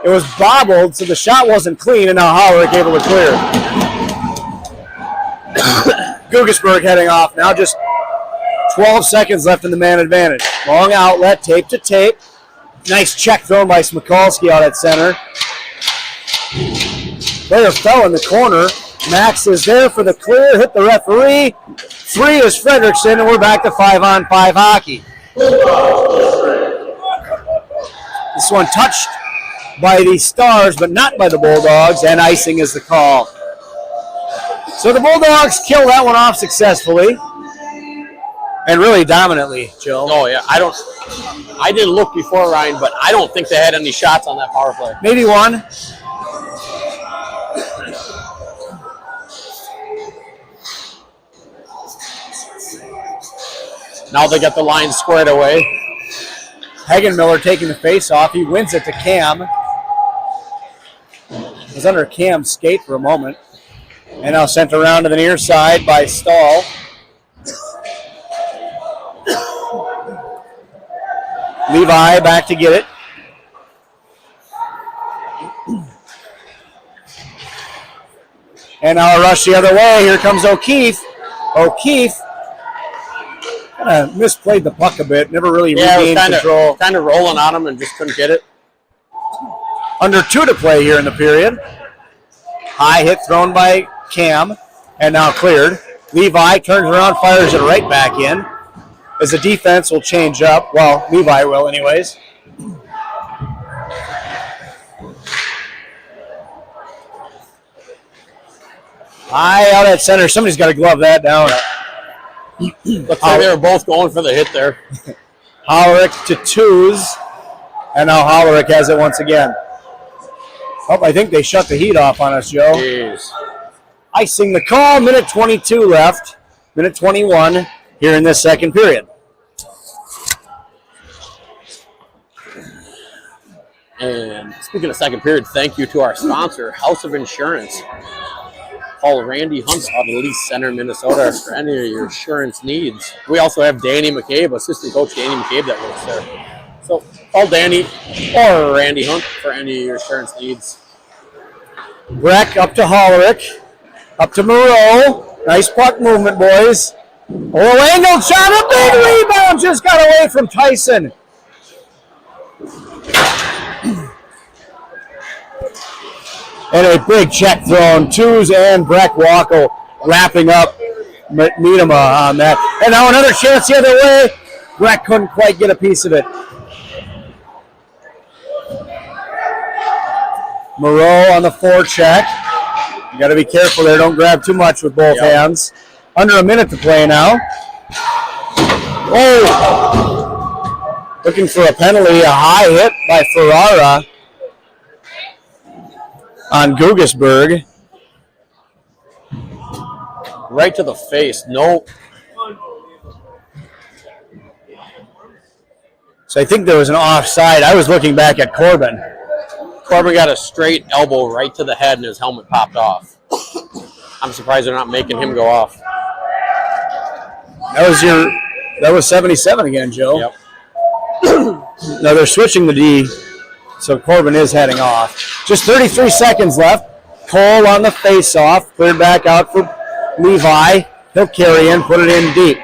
B: It was bobbled, so the shot wasn't clean, and now Hollerick able to clear. Dugasberg heading off now, just 12 seconds left in the man advantage. Long outlet, tape to tape. Nice check thrown by Smikalski out at center. Player fell in the corner. Max is there for the clear, hit the referee. 3 is Frederickson, and we're back to 5-on-5 hockey. This one touched by the Stars, but not by the Bulldogs, and icing is the call. So the Bulldogs kill that one off successfully, and really dominantly, Joe.
C: Oh yeah, I didn't look before, Ryan, but I don't think they had any shots on that power play.
B: Maybe one.
C: Now they got the line squared away.
B: Hagenmiller taking the face off. He wins it to Cam. Was under Cam's skate for a moment. And now sent around to the near side by Stahl. Levi back to get it. And now a rush the other way. Here comes O'Keefe. O'Keefe kind of misplayed the puck a bit. Never really regained control.
C: Kind of rolling on him and just couldn't get it.
B: Under 2 to play here in the period. High hit thrown by Cam, and now cleared. Levi turns around, fires it right back in. As the defense will change up. Well, Levi will anyways. High out at center. Somebody's got to glove that down.
C: Looks like they were both going for the hit there.
B: Hollerick to twos. And now Hollerick has it once again. Oh, I think they shut the heat off on us, Joe.
C: Jeez.
B: Icing the call. Minute 22 left. Minute 21 here in this second period.
C: And speaking of second period, thank you to our sponsor, House of Insurance. Call Randy Hunt out of Lease Center, Minnesota for any of your insurance needs. We also have Danny McCabe, assistant coach Danny McCabe that works there. So call Danny or Randy Hunt for any of your insurance needs.
B: Breck up to Hollerick. Up to Moreau. Nice puck movement, boys. Oh, angled shot. A big rebound. Just got away from Tyson. And a big check thrown. Twos and Breck Wackel wrapping up Miedema on that. And now another chance the other way. Breck couldn't quite get a piece of it. Moreau on the forecheck. You got to be careful there. Don't grab too much with both hands. Under a minute to play now. Oh! Looking for a penalty. A high hit by Ferrara on Gugasberg.
C: Right to the face. No.
B: So I think there was an offside. I was looking back at Corbin.
C: Corbin got a straight elbow right to the head and his helmet popped off. I'm surprised they're not making him go off.
B: That was 77 again, Joe.
C: Yep.
B: Now they're switching the D, so Corbin is heading off. Just 33 seconds left. Cole on the face-off. Cleared back out for Levi. He'll carry in, put it in deep.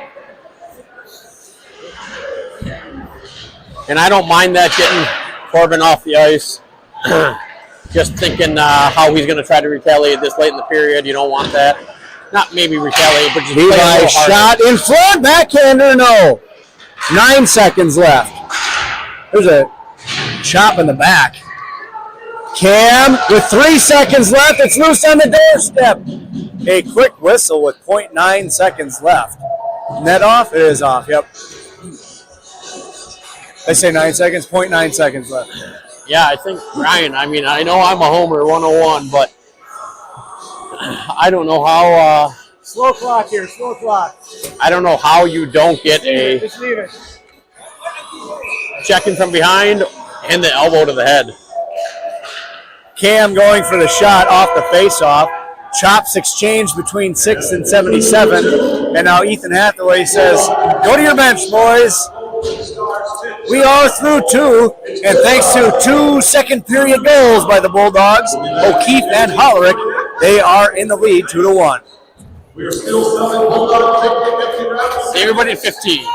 C: And I don't mind that getting Corbin off the ice. Just thinking how he's going to try to retaliate this late in the period. You don't want that. Not maybe retaliate, but just play a
B: Levi
C: little
B: shot
C: harder.
B: in front. Backhander, no. 9 seconds left. There's a chop in the back. Cam with 3 seconds left. It's loose on the doorstep. A quick whistle with 0.9 seconds left. Net off? It is off, yep. I say 9 seconds, 0.9 seconds left.
C: Yeah, I think, Ryan, I mean, I know I'm a homer 101, but I don't know how...
B: Slow clock here, slow clock.
C: I don't know how you don't get a
B: Just leave it.
C: check-in from behind and the elbow to the head.
B: Cam going for the shot off the face-off. Chops exchanged between 6 and 77. And now Ethan Hathaway says, go to your bench, boys. We are through 2. And thanks to 2 second-period goals by the Bulldogs, O'Keefe and Hollerick, they are in the lead 2-1.
A: We are still selling Bulldog tickets.
C: See everybody at 15.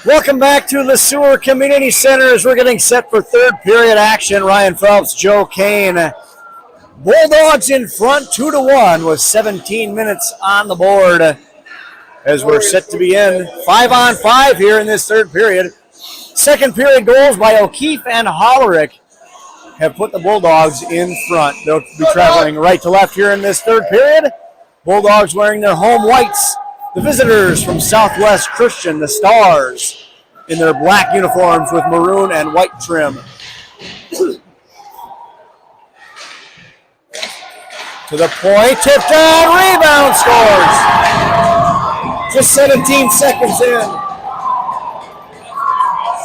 B: Welcome back to the Sewer Community Center as we're getting set for third period action. Ryan Phelps, Joe Kane. Bulldogs in front 2-1 with 17 minutes on the board as we're set to begin 5-on-5 here in this third period. Second period goals by O'Keefe and Hollerick have put the Bulldogs in front. They'll be traveling right to left here in this third period. Bulldogs wearing their home whites. The visitors from Southwest Christian, the Stars, in their black uniforms with maroon and white trim. To the point, tipped on, rebound, scores. Just 17 seconds in.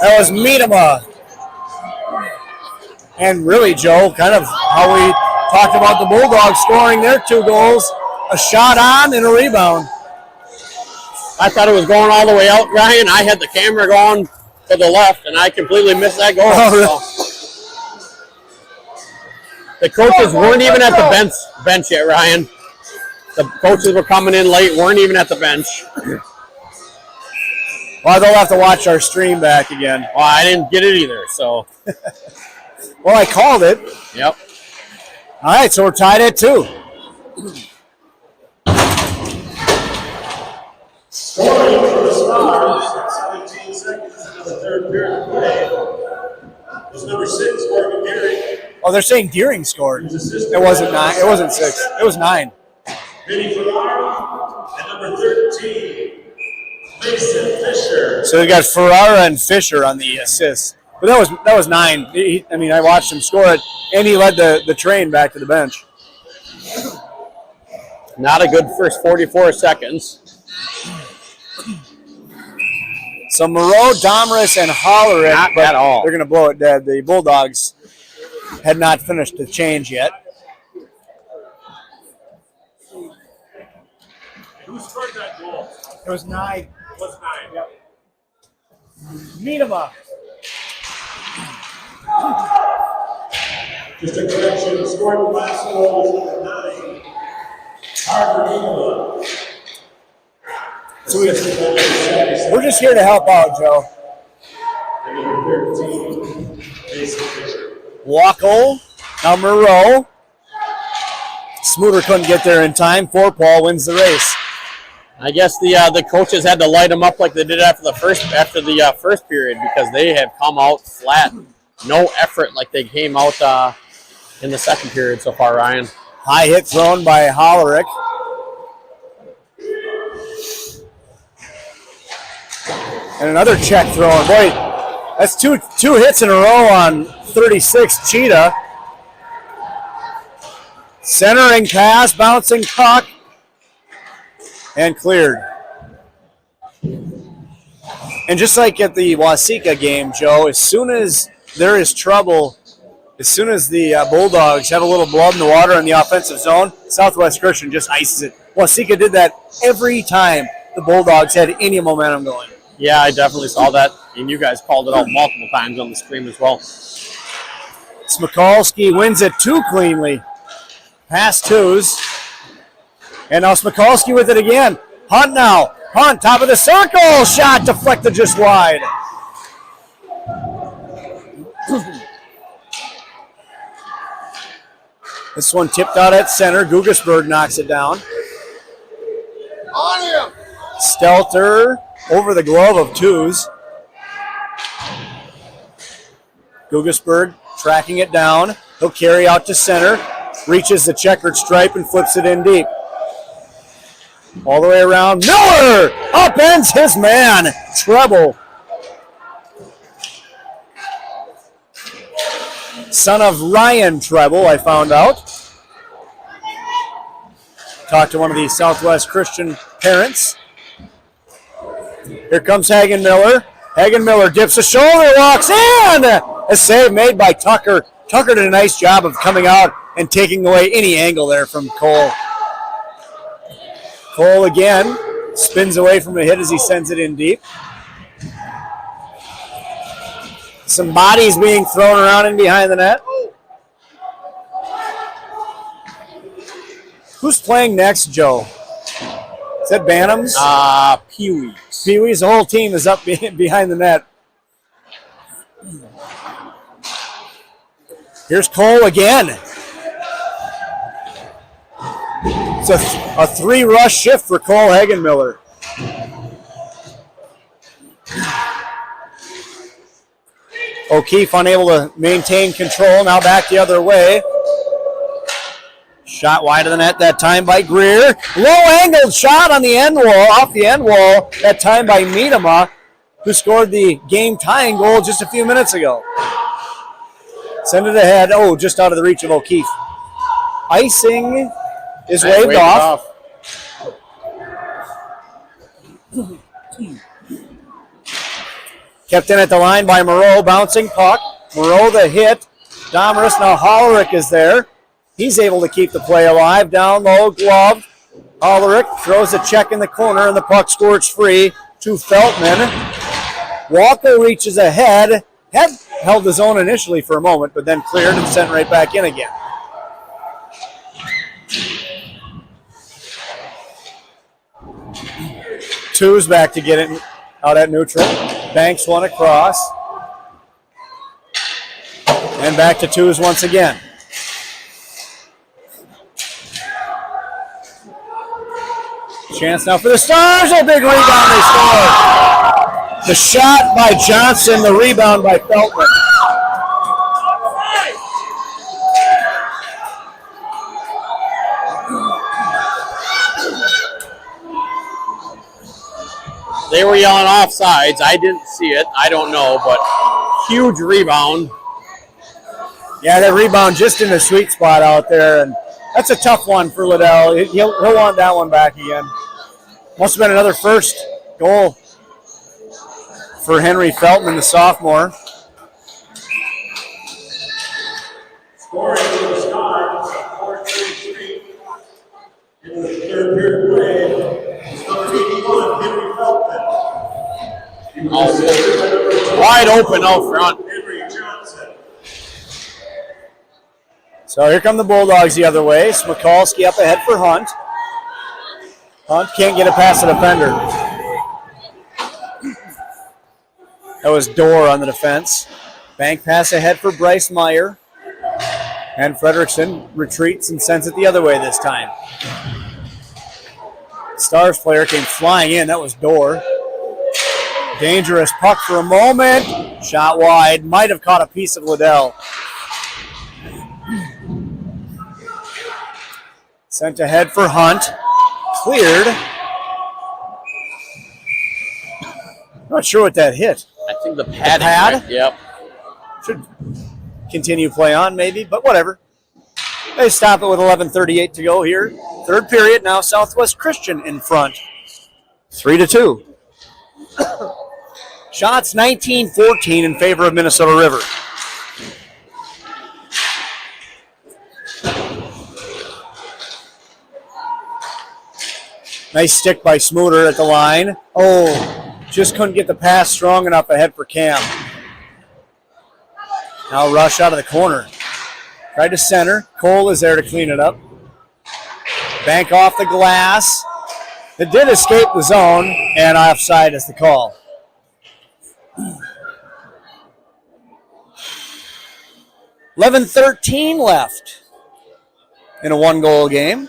B: That was Miedema. And really, Joe, kind of how we talked about the Bulldogs scoring their 2 goals, a shot on and a rebound.
C: I thought it was going all the way out, Ryan. I had the camera going to the left, and I completely missed that goal.
B: Oh, really?
C: So. The coaches weren't even at the bench yet, Ryan. The coaches were coming in late, weren't even at the bench.
B: Well, they'll have to watch our stream back again.
C: Well, I didn't get it either, so.
B: Well, I called it.
C: Yep.
B: All right, so we're tied at 2.
A: Scoring for the Stars, 17 seconds into the third period of play, was number 6, Morgan Deering.
B: Oh, they're saying Deering scored. It wasn't 9. It wasn't 6. It was 9.
A: Vinny Ferrara and number 13, Mason Fisher.
B: So we got Ferrara and Fisher on the assists. But that was 9. I watched him score it, and he led the train back to the bench.
C: Not a good first 44 seconds.
B: So Moreau, Domris, and Hollerick,
C: Not
B: but
C: at all.
B: they're going to blow it dead. The Bulldogs had not finished the change yet.
A: Who scored that goal?
B: It was 9.
A: It was 9.
B: Yep. Miedema.
A: Just a correction, scoring the last goal was number 9, Harvard Eagle.
B: So we're just here to help out, Joe.
A: And number 13, Mason Fisher.
B: Wackel, now Moreau. Smoother couldn't get there in time. Paul wins the race.
C: I guess the coaches had to light them up like they did after the first period because they have come out flat, no effort like they came out in the second period so far, Ryan.
B: High hit thrown by Hollerick. And another check thrown. Boy, that's two hits in a row on 36 Cheetah. Centering pass, bouncing puck, and cleared. And just like at the Waseca game, Joe, as soon as there is trouble, as soon as the Bulldogs have a little blood in the water in the offensive zone, Southwest Christian just ices it. Waseca did that every time the Bulldogs had any momentum going.
C: Yeah, I definitely saw that, and you guys called it out multiple times on the stream as well.
B: Smikalski wins it too cleanly. Pass twos. And now Smikalski with it again. Hunt now. Hunt, top of the circle. Shot deflected just wide. This one tipped out at center. Gugasberg knocks it down.
D: On him!
B: Stelter over the glove of twos. Gugasberg tracking it down. He'll carry out to center. Reaches the checkered stripe and flips it in deep. All the way around. Miller upends his man. Treble. Son of Ryan Treble, I found out. Talked to one of the Southwest Christian parents. Here comes Hagen Miller. Hagen Miller dips a shoulder, walks in. A save made by Tucker. Tucker did a nice job of coming out and taking away any angle there from Cole. Cole again spins away from the hit as he sends it in deep. Some bodies being thrown around in behind the net. Who's playing next, Joe? Is that Bantams?
C: Pee-wees.
B: Pee-wees, the whole team is up behind the net. Here's Cole again. It's a three-rush shift for Cole Hagenmiller. O'Keefe unable to maintain control. Now back the other way. Shot wide of the net that time by Greer. Low-angled shot on the end wall, off the end wall, that time by Miedema, who scored the game-tying goal just a few minutes ago. Send it ahead. Oh, just out of the reach of O'Keefe. Icing is waved off. Kept in at the line by Moreau, bouncing puck. Moreau the hit. Domerus, now Hollerick is there. He's able to keep the play alive. Down low, glove. Hollerick throws a check in the corner, and the puck squirts free to Feltman. Walker reaches ahead. Had held his own initially for a moment, but then cleared and sent right back in again. Two's back to get it out at neutral. Banks one across. And back to Two's once again. Chance now for the Stars. A big rebound, they score. The shot by Johnson, the rebound by Feltman.
C: They were yelling offsides. I didn't see it. I don't know, but huge rebound.
B: Yeah, that rebound just in the sweet spot out there, and that's a tough one for Liddell. He'll want that one back again. Must have been another first goal for Henry Feltman, the sophomore.
A: Scoring for the Stars, 4-3-3. In the third period play, is number 81, Henry Feltman.
C: Wide open out front.
A: Henry Johnson.
B: So here come the Bulldogs the other way. Smikalski up ahead for Hunt. Hunt can't get it past the defender. That was Dorr on the defense. Bank pass ahead for Bryce Meyer. And Frederickson retreats and sends it the other way this time. Stars player came flying in. That was Dorr. Dangerous puck for a moment. Shot wide. Might have caught a piece of Liddell. Sent ahead for Hunt. Cleared. Not sure what that hit.
C: I think the pad.
B: Pad?
C: Yep.
B: Should continue play on maybe, but whatever. They stop it with 11:38 to go here. Third period, now Southwest Christian in front. 3-2. Shots 19-14 in favor of Minnesota River. Nice stick by Smuter at the line. Oh, just couldn't get the pass strong enough ahead for Cam. Now rush out of the corner. Tried to center. Cole is there to clean it up. Bank off the glass. It did escape the zone, and offside is the call. $11:13 left in a one-goal game.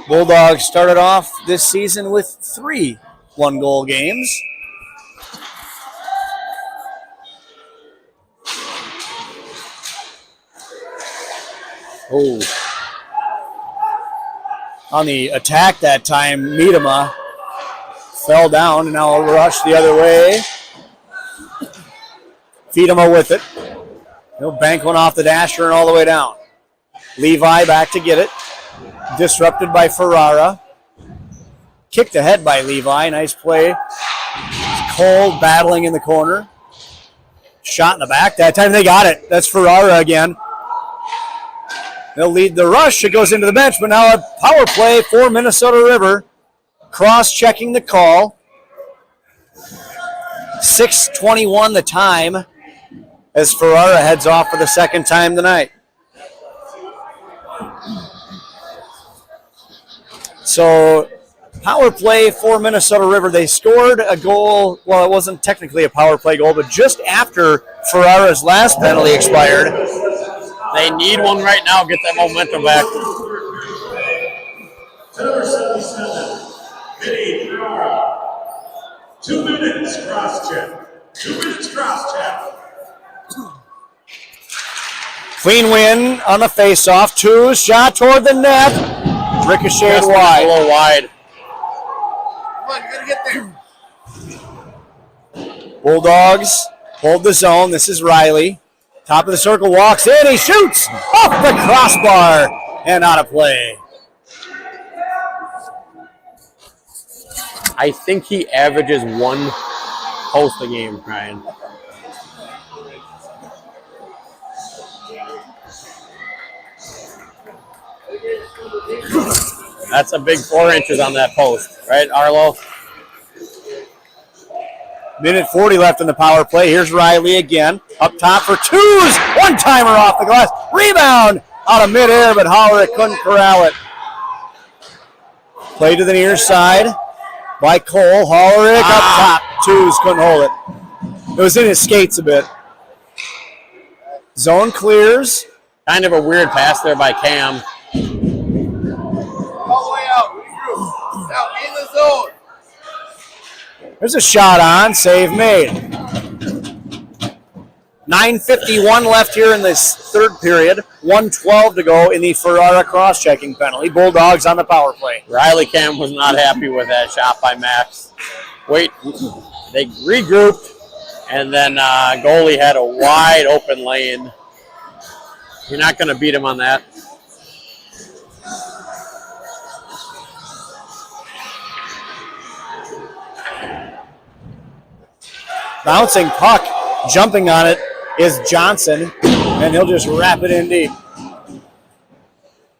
B: Bulldogs started off this season with 3 one-goal games. Oh. On the attack that time, Miedema fell down, and now a rush the other way. Fiedema with it. He'll bank one off the dasher and all the way down. Levi back to get it. Disrupted by Ferrara. Kicked ahead by Levi. Nice play. Cole battling in the corner. Shot in the back. That time they got it. That's Ferrara again. They'll lead the rush. It goes into the bench, but now a power play for Minnesota River. Cross-checking the call. 6:21 the time as Ferrara heads off for the second time tonight. So power play for Minnesota River. They scored a goal. Well, it wasn't technically a power play goal, but just after Ferrara's last penalty expired.
C: They need one right now. Get that momentum back.
A: Number 77, Vinny Ferrara. 2 minutes cross check. 2 minutes cross check.
B: Clean win on the face-off. Two shot toward the net. Ricocheted
C: A
B: wide.
C: little wide.
D: Come on, you gotta get there.
B: Bulldogs hold the zone. This is Riley. Top of the circle, walks in. He shoots off the crossbar and out of play.
C: I think he averages 1 post a game, Ryan. That's a big 4 inches on that post, right, Arlo?
B: Minute 40 left in the power play. Here's Riley again. Up top for twos. One-timer off the glass. Rebound out of midair, but Hollerick couldn't corral it. Play to the near side by Cole. Hollerick up top. Twos couldn't hold it. It was in his skates a bit. Zone clears.
C: Kind of a weird pass there by Cam.
D: All the way out. Regroup. Now in the zone.
B: There's a shot on. Save made. 9:51 left here in this third period. 1:12 to go in the Ferrara cross-checking penalty. Bulldogs on the power play.
C: Riley Cam was not happy with that shot by Max. Wait, they regrouped, and then goalie had a wide open lane. You're not going to beat him on that.
B: Bouncing puck, jumping on it is Johnson, and he'll just wrap it in deep.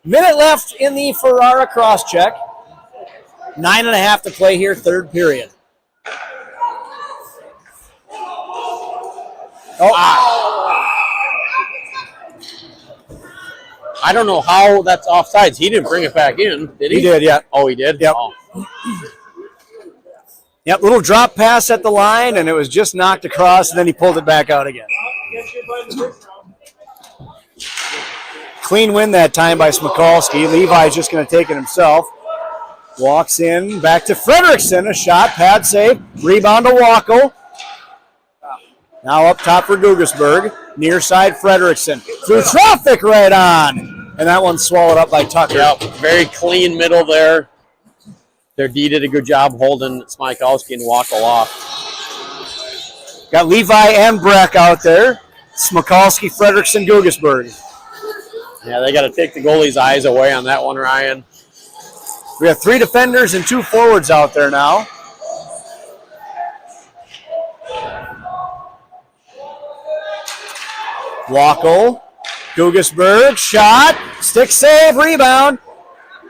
B: Minute left in the Ferrara cross-check. 9.5 to play here, third period.
C: I don't know how that's offsides. He didn't bring it back in, did he?
B: He did, yeah.
C: Oh, he did?
B: Yep.
C: Oh.
B: Yep, little drop pass at the line, and it was just knocked across, and then he pulled it back out again. Clean win that time by Smikalski. Levi's just going to take it himself. Walks in, back to Frederickson. A shot, pad save, rebound to Wackel. Now up top for Guggesberg. Near side, Frederickson. Through traffic right on. And that one's swallowed up by Tucker.
C: Yep, very clean middle there. Their D did a good job holding Smikalski and Wackel off.
B: Got Levi and Breck out there. Smikalski, Frederickson, Guggesberg.
C: Yeah, they got to take the goalie's eyes away on that one, Ryan.
B: We have 3 defenders and 2 forwards out there now. Wackel, Guggesberg, shot, stick save, rebound.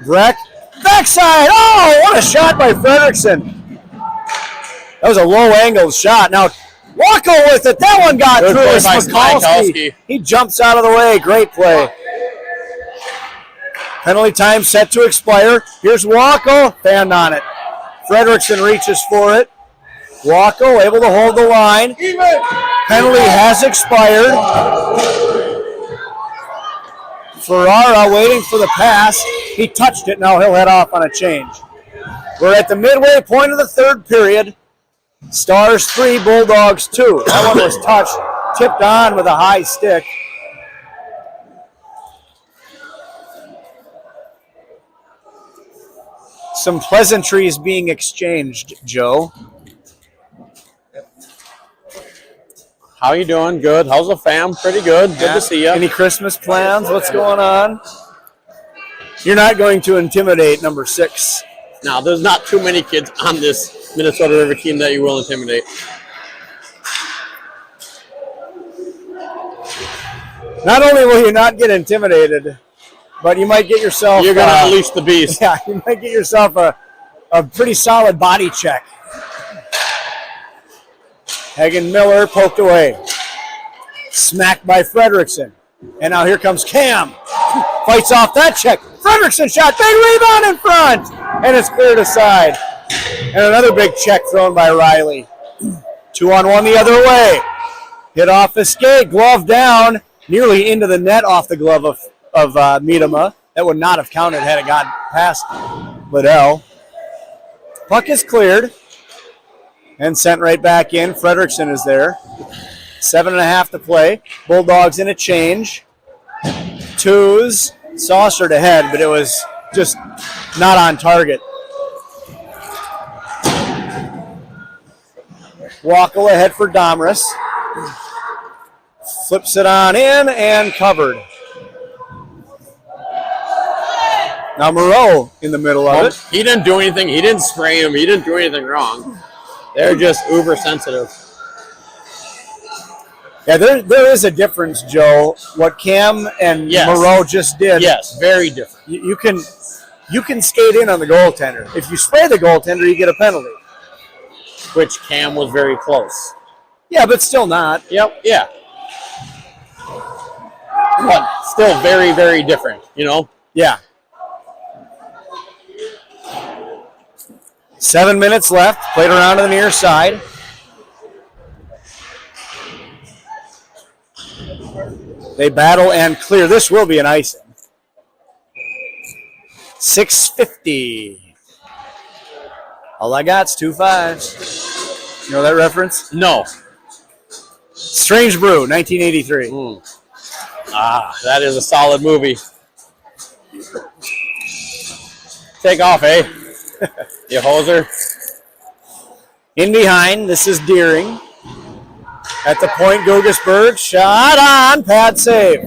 B: Breck, backside. Oh, what a shot by Frederickson. That was a low-angled shot. Now, Wackel with it. That one got
C: Good
B: through.
C: play by
B: Smikalski.
C: Smikalski.
B: He jumps out of the way. Great play. Penalty time set to expire. Here's Wackel. Fanned on it. Frederickson reaches for it. Wackel able to hold the line. Penalty has expired. Ferrara waiting for the pass. He touched it. Now he'll head off on a change. We're at the midway point of the third period. Stars 3, Bulldogs 2. That one was touched. Tipped on with a high stick. Some pleasantries being exchanged, Joe.
C: How you doing? Good. How's the fam? Pretty good. Good to see you.
B: Any Christmas plans? What's going on? You're not going to intimidate number 6.
C: Now, there's not too many kids on this Minnesota River team that you will intimidate.
B: Not only will you not get intimidated, but you might get yourself...
C: You're going to unleash the beast.
B: Yeah, you might get yourself a pretty solid body check. Hagen Miller poked away. Smacked by Frederickson. And now here comes Cam. Fights off that check. Frederickson shot. Big rebound in front. and it's cleared aside. And another big check thrown by Riley. 2-on-1 the other way. Hit off the skate, glove down, nearly into the net off the glove of Miedema. That would not have counted had it gotten past Liddell. Puck is cleared and sent right back in. Frederickson is there. 7.5 to play. Bulldogs in a change. Twos saucered ahead, but it was just not on target. Wackel ahead for Domrus. Flips it on in and covered. Now Moreau in the middle of it.
C: He didn't do anything. He didn't spray him. He didn't do anything wrong. They're just uber sensitive.
B: Yeah, there is a difference, Joe. What Cam and Moreau just did.
C: Yes, very different.
B: You can skate in on the goaltender. If you spray the goaltender, you get a penalty.
C: Which Cam was very close.
B: Yeah, but still not.
C: Yep, yeah. But still very, very different, you know?
B: Yeah. 7 minutes left. Played around to the near side. They battle and clear. This will be an icing. 6:50. All I got's 2 5s. You know that reference?
C: No.
B: Strange Brew, 1983.
C: That is a solid movie. Take off, eh? You hoser.
B: In behind, this is Deering. At the point, Guggisberg. Shot on, pad save.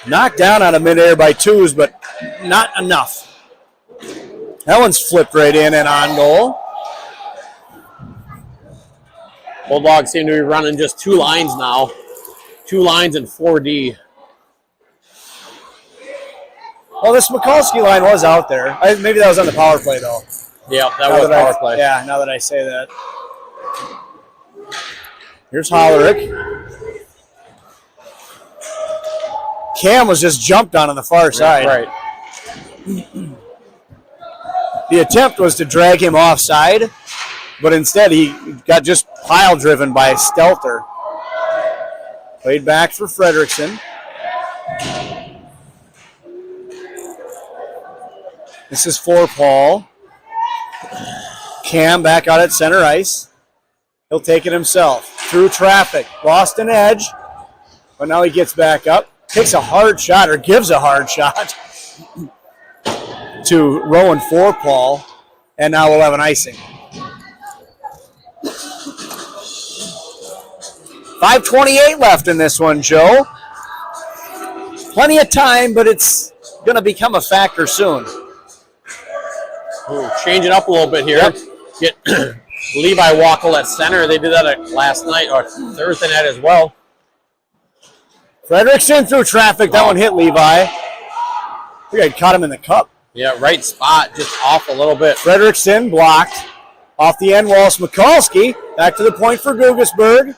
B: Knocked down out of midair by twos, but not enough. That one's flipped right in and on goal.
C: Bulldogs seem to be running just 2 lines now. 2 lines and 4D.
B: Well, this Mikulski line was out there. Maybe that was on the power play, though.
C: Yeah, that was power play.
B: Yeah, now that I say that. Here's Hollerick. Cam was just jumped on the far side.
C: Right.
B: The attempt was to drag him offside, but instead he got just pile driven by Stelter. Played back for Frederickson. This is for Paul. Cam back out at center ice. He'll take it himself. Through traffic. Lost an edge. But now he gets back up. Takes a hard shot, or gives a hard shot to Rowan Paul. And now we'll have an icing. 5:28 left in this one, Joe. Plenty of time, but it's going to become a factor soon.
C: Ooh, change it up a little bit here.
B: Yep.
C: Get Levi Wackel at center. They did that last night or Thursday night as well.
B: Frederickson through traffic. That one hit Levi. I think I caught him in the cup.
C: Yeah, right spot, just off a little bit.
B: Frederickson blocked. Off the end wall, Mikulski. Back to the point for Guggisberg.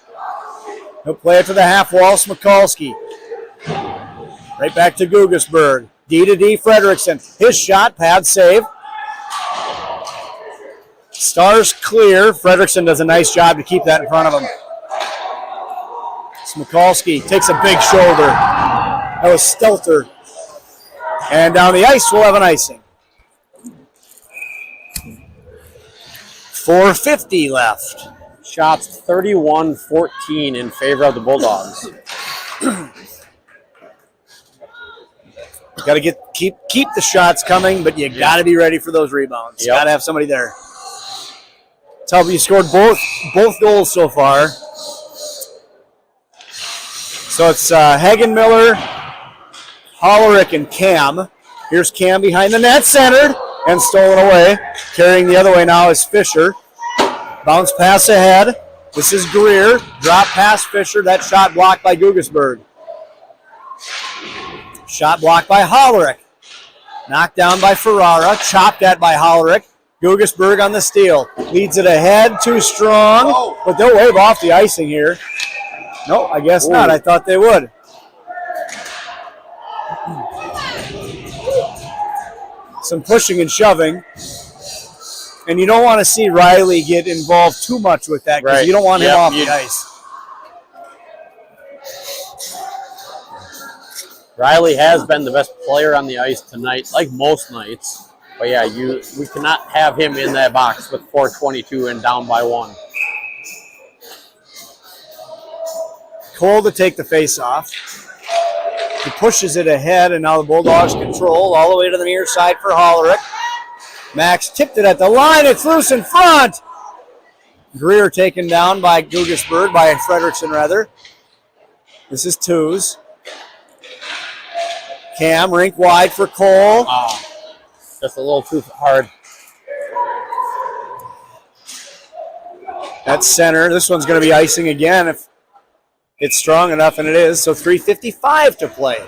B: He'll play it to the half wall, Mikulski. Right back to Guggisberg. D to D, Frederickson. His shot, pad save. Stars clear. Frederickson does a nice job to keep that in front of him. Mikulski takes a big shoulder. That was Stelter. And down the ice, we'll have an icing. 4:50 left.
C: Shots 31-14 in favor of the Bulldogs.
B: Got to keep the shots coming, but you got to be ready for those rebounds.
C: Yep.
B: Got to have somebody there. Tell me you scored both goals so far. So it's Hagenmiller, Hollerick, and Cam. Here's Cam behind the net, centered, and stolen away. Carrying the other way now is Fisher. Bounce pass ahead. This is Greer. Drop pass Fisher. That shot blocked by Guggisberg. Shot blocked by Hollerick. Knocked down by Ferrara. Chopped at by Hollerick. Guggisberg on the steal. Leads it ahead. Too strong. But they'll wave off the icing here. No, I guess not. I thought they would. some pushing and shoving. And you don't want to see Riley get involved too much with that because you don't want him off the ice.
C: Riley has been the best player on the ice tonight, like most nights. But yeah, we cannot have him in that box with 4:22 and down by 1.
B: Cole to take the face off. He pushes it ahead, and now the Bulldogs control all the way to the near side for Hollerick. Max tipped it at the line. It's loose in front. Greer taken down by Gugesberg, by Frederickson rather. This is twos. Cam rink wide for Cole.
C: Just a little too hard.
B: That's center. This one's going to be icing again if it's strong enough, and it is. So 3:55 to play.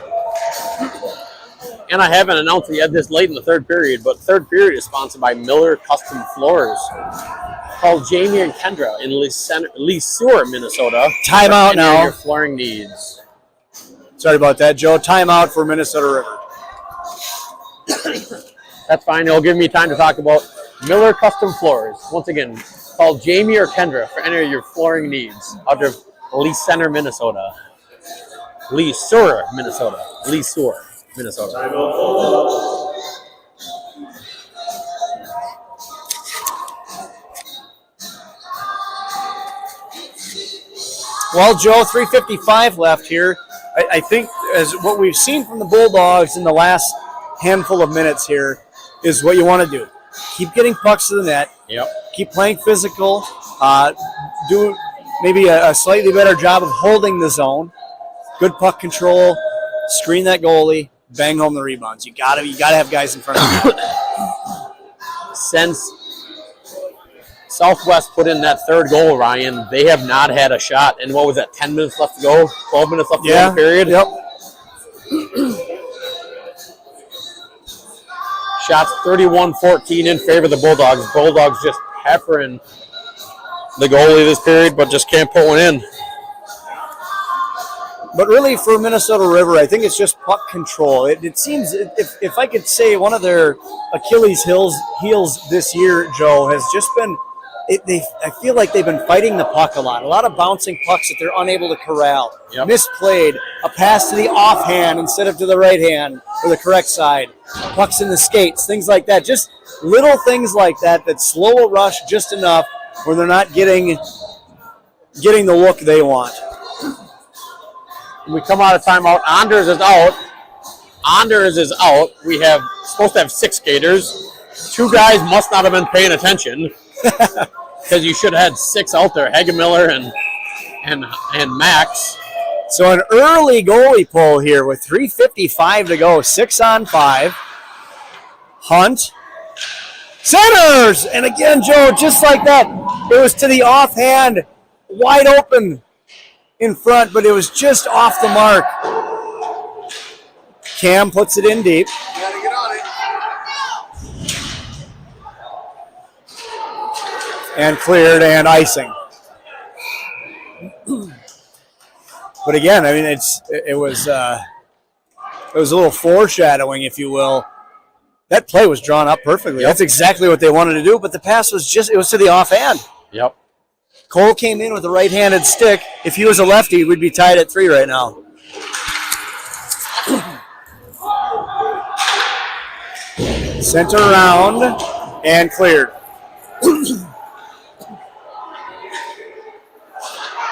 C: And I haven't announced it yet this late in the third period, but third period is sponsored by Miller Custom Floors. Call Jamie and Kendra in Leesure, Minnesota.
B: Timeout now.
C: Your flooring needs.
B: Sorry about that, Joe. Timeout for Minnesota River.
C: That's fine. It'll give me time to talk about Miller Custom Floors. Once again, call Jamie or Kendra for any of your flooring needs out of Lee Center, Minnesota. Leesure, Minnesota. Leesure, Minnesota.
B: Well, Joe, 3:55 left here. I think as what we've seen from the Bulldogs in the last handful of minutes here is what you want to do. Keep getting pucks to the net.
C: Yep.
B: Keep playing physical. Do maybe a slightly better job of holding the zone. Good puck control. Screen that goalie. Bang home the rebounds. You gotta have guys in front of you.
C: Since Southwest put in that third goal, Ryan, they have not had a shot. And what was that, 10 minutes left to go? 12 minutes left to go in the period?
B: Yep.
C: Shots 31-14 in favor of the Bulldogs. Bulldogs just peppering the goalie this period, but just can't put one in.
B: But really, for Minnesota River, I think it's just puck control. It seems, if I could say, one of their Achilles heels this year, Joe, has just been, I feel like they've been fighting the puck a lot. A lot of bouncing pucks that they're unable to corral.
C: Yep.
B: Misplayed, a pass to the offhand instead of to the right hand or the correct side. Pucks in the skates, things like that. Just little things like that slow a rush just enough where they're not getting the look they want.
C: We come out of timeout. Anders is out. We have supposed to have 6 skaters. 2 guys must not have been paying attention because you should have had 6 out there. Hagemiller and Max.
B: So an early goalie pull here with 3:55 to go. 6-on-5. Hunt. Centers! And again, Joe, just like that, it was to the offhand, wide open in front, but it was just off the mark. Cam puts it in deep.
D: You gotta get on it.
B: And cleared and icing. But again, I mean, it was a little foreshadowing, if you will. That play was drawn up perfectly.
C: Yep.
B: That's exactly what they wanted to do, but the pass was it was to the offhand.
C: Yep.
B: Cole came in with a right-handed stick. If he was a lefty, we'd be tied at 3 right now. Sent around and cleared.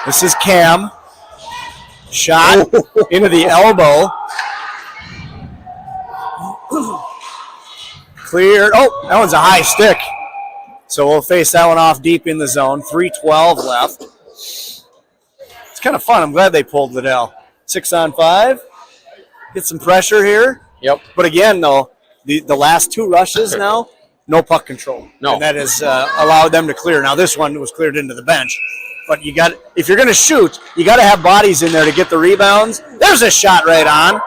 B: This is Cam. Shot into the elbow. Cleared. Oh, that one's a high stick. So we'll face that one off deep in the zone. 3:12 left. It's kind of fun. I'm glad they pulled Liddell. 6-on-5. Get some pressure here.
C: Yep.
B: But again, though, the last 2 rushes now, no puck control.
C: No.
B: And that has allowed them to clear. Now this one was cleared into the bench. But if you're going to shoot, you got to have bodies in there to get the rebounds. There's a shot right on.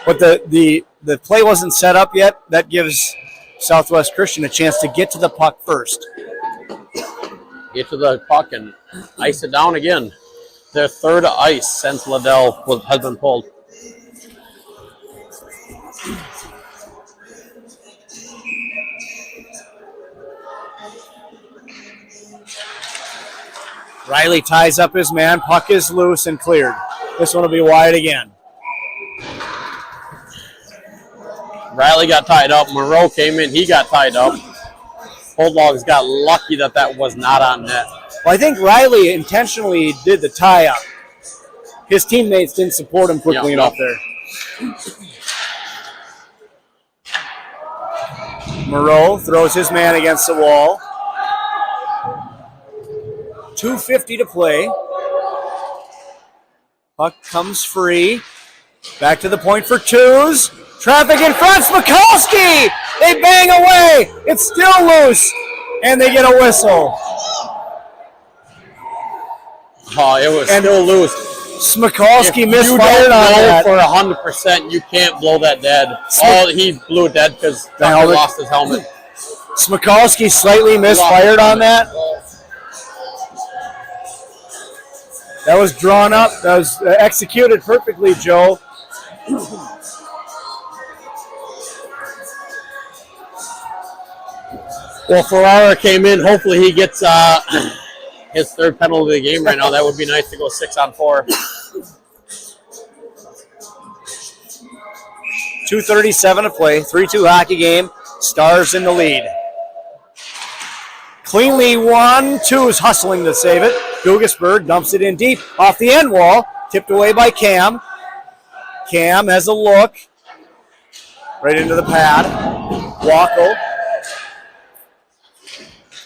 B: But the play wasn't set up yet. That gives Southwest Christian a chance to get to the puck first.
C: Get to the puck and ice it down again. Their third ice since Liddell has been pulled.
B: Riley ties up his man. Puck is loose and cleared. This one will be wide again.
C: Riley got tied up. Moreau came in. He got tied up. Bulldogs got lucky that was not on net.
B: Well, I think Riley intentionally did the tie-up. His teammates didn't support him quickly enough there. Moreau throws his man against the wall. 2:50 to play. Puck comes free. Back to the point for twos. Traffic in front. Smikalski! They bang away. It's still loose. And they get a whistle.
C: Oh, it was still loose.
B: Smikalski misfired on that.
C: For 100%, you can't blow that dead. He blew it dead because Tucker lost his helmet.
B: Smikalski slightly misfired on that. That was drawn up. That was executed perfectly, Joe.
C: Well, Ferrara came in. Hopefully he gets his third penalty of the game right now. That would be nice to go 6-on-4.
B: 2:37 to play. 3-2 hockey game. Stars in the lead. Cleanly won. Two is hustling to save it. Gugesberg dumps it in deep off the end wall. Tipped away by Cam. Cam has a look. Right into the pad. Wackel.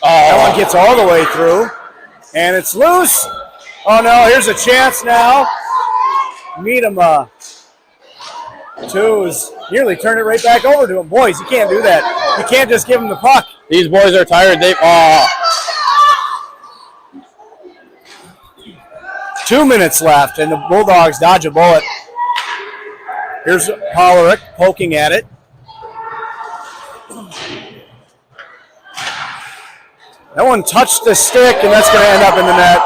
B: That one gets all the way through. And it's loose. Oh no, here's a chance now. Miedema. Twos. Nearly turned it right back over to him. Boys, you can't do that. You can't just give him the puck.
C: These boys are tired.
B: 2 minutes left, and the Bulldogs dodge a bullet. Here's Pollerick poking at it. That one touched the stick, and that's going to end up in the net.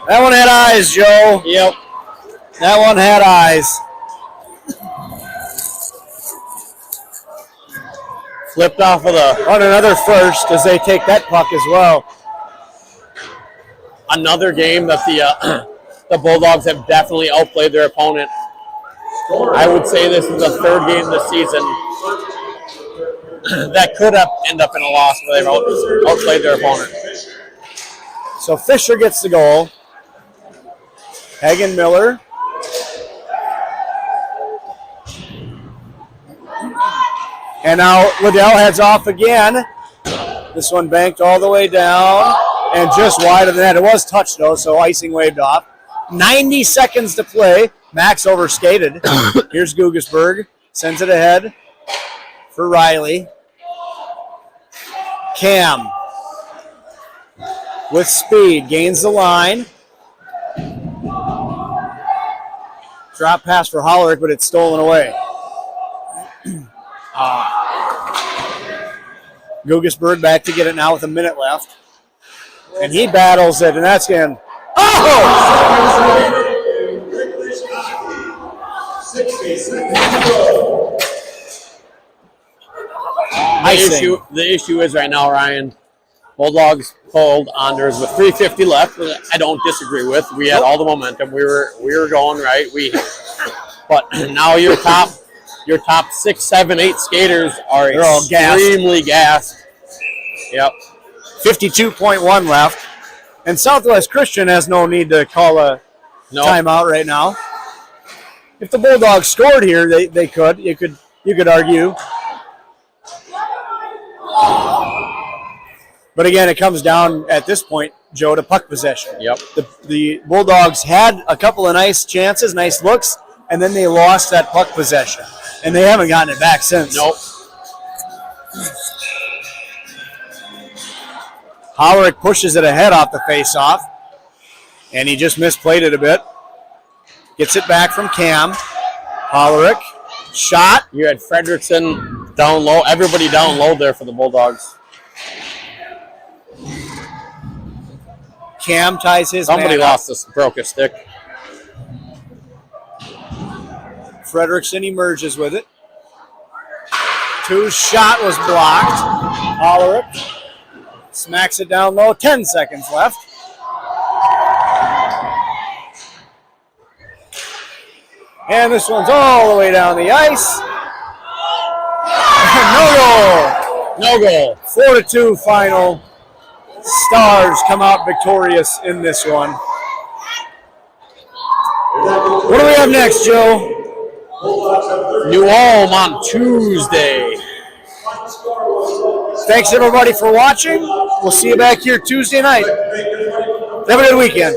B: That one had eyes, Joe.
C: Yep.
B: That one had eyes.
C: Flipped off of
B: on another first as they take that puck as well.
C: Another game that the Bulldogs have definitely outplayed their opponent. I would say this is the third game this season that could have ended up in a loss where they've outplayed their opponent.
B: So Fisher gets the goal. Hagen Miller. And now Liddell heads off again. This one banked all the way down and just wide of the net. It was touched though, so icing waved off. 90 seconds to play. Max overskated. Here's Gugesberg. Sends it ahead for Riley. Cam with speed. Gains the line. Drop pass for Hollerick, but it's stolen away. Gugesberg back to get it now with a minute left. And he battles it, and that's going. Oh!
A: 60 seconds to go.
C: The issue is right now, Ryan, Bulldogs pulled unders with 3:50 left. I don't disagree with. We had all the momentum. We were going right. But now your top 6, 7, 8 skaters are extremely gassed. Yep.
B: 52.1 left. And Southwest Christian has no need to call a timeout right now. If the Bulldogs scored here, they could. You could argue. But again, it comes down at this point, Joe, to puck possession.
C: Yep.
B: The Bulldogs had a couple of nice chances, nice looks, and then they lost that puck possession. And they haven't gotten it back since.
C: Nope.
B: Hollerick pushes it ahead off the face-off, and he just misplayed it a bit. Gets it back from Cam. Hollerick, shot.
C: You had Fredrickson down low. Everybody down low there for the Bulldogs.
B: Cam ties his
C: Somebody
B: man
C: broke a stick.
B: Fredrickson emerges with it. Two's shot was blocked. Hollerick smacks it down low. 10 seconds left. And this one's all the way down the ice. No goal.
C: No goal.
B: 4-2 final. Stars come out victorious in this one. What do we have next, Joe?
C: New Ulm on Tuesday.
B: Thanks, everybody, for watching. We'll see you back here Tuesday night. Have a good weekend.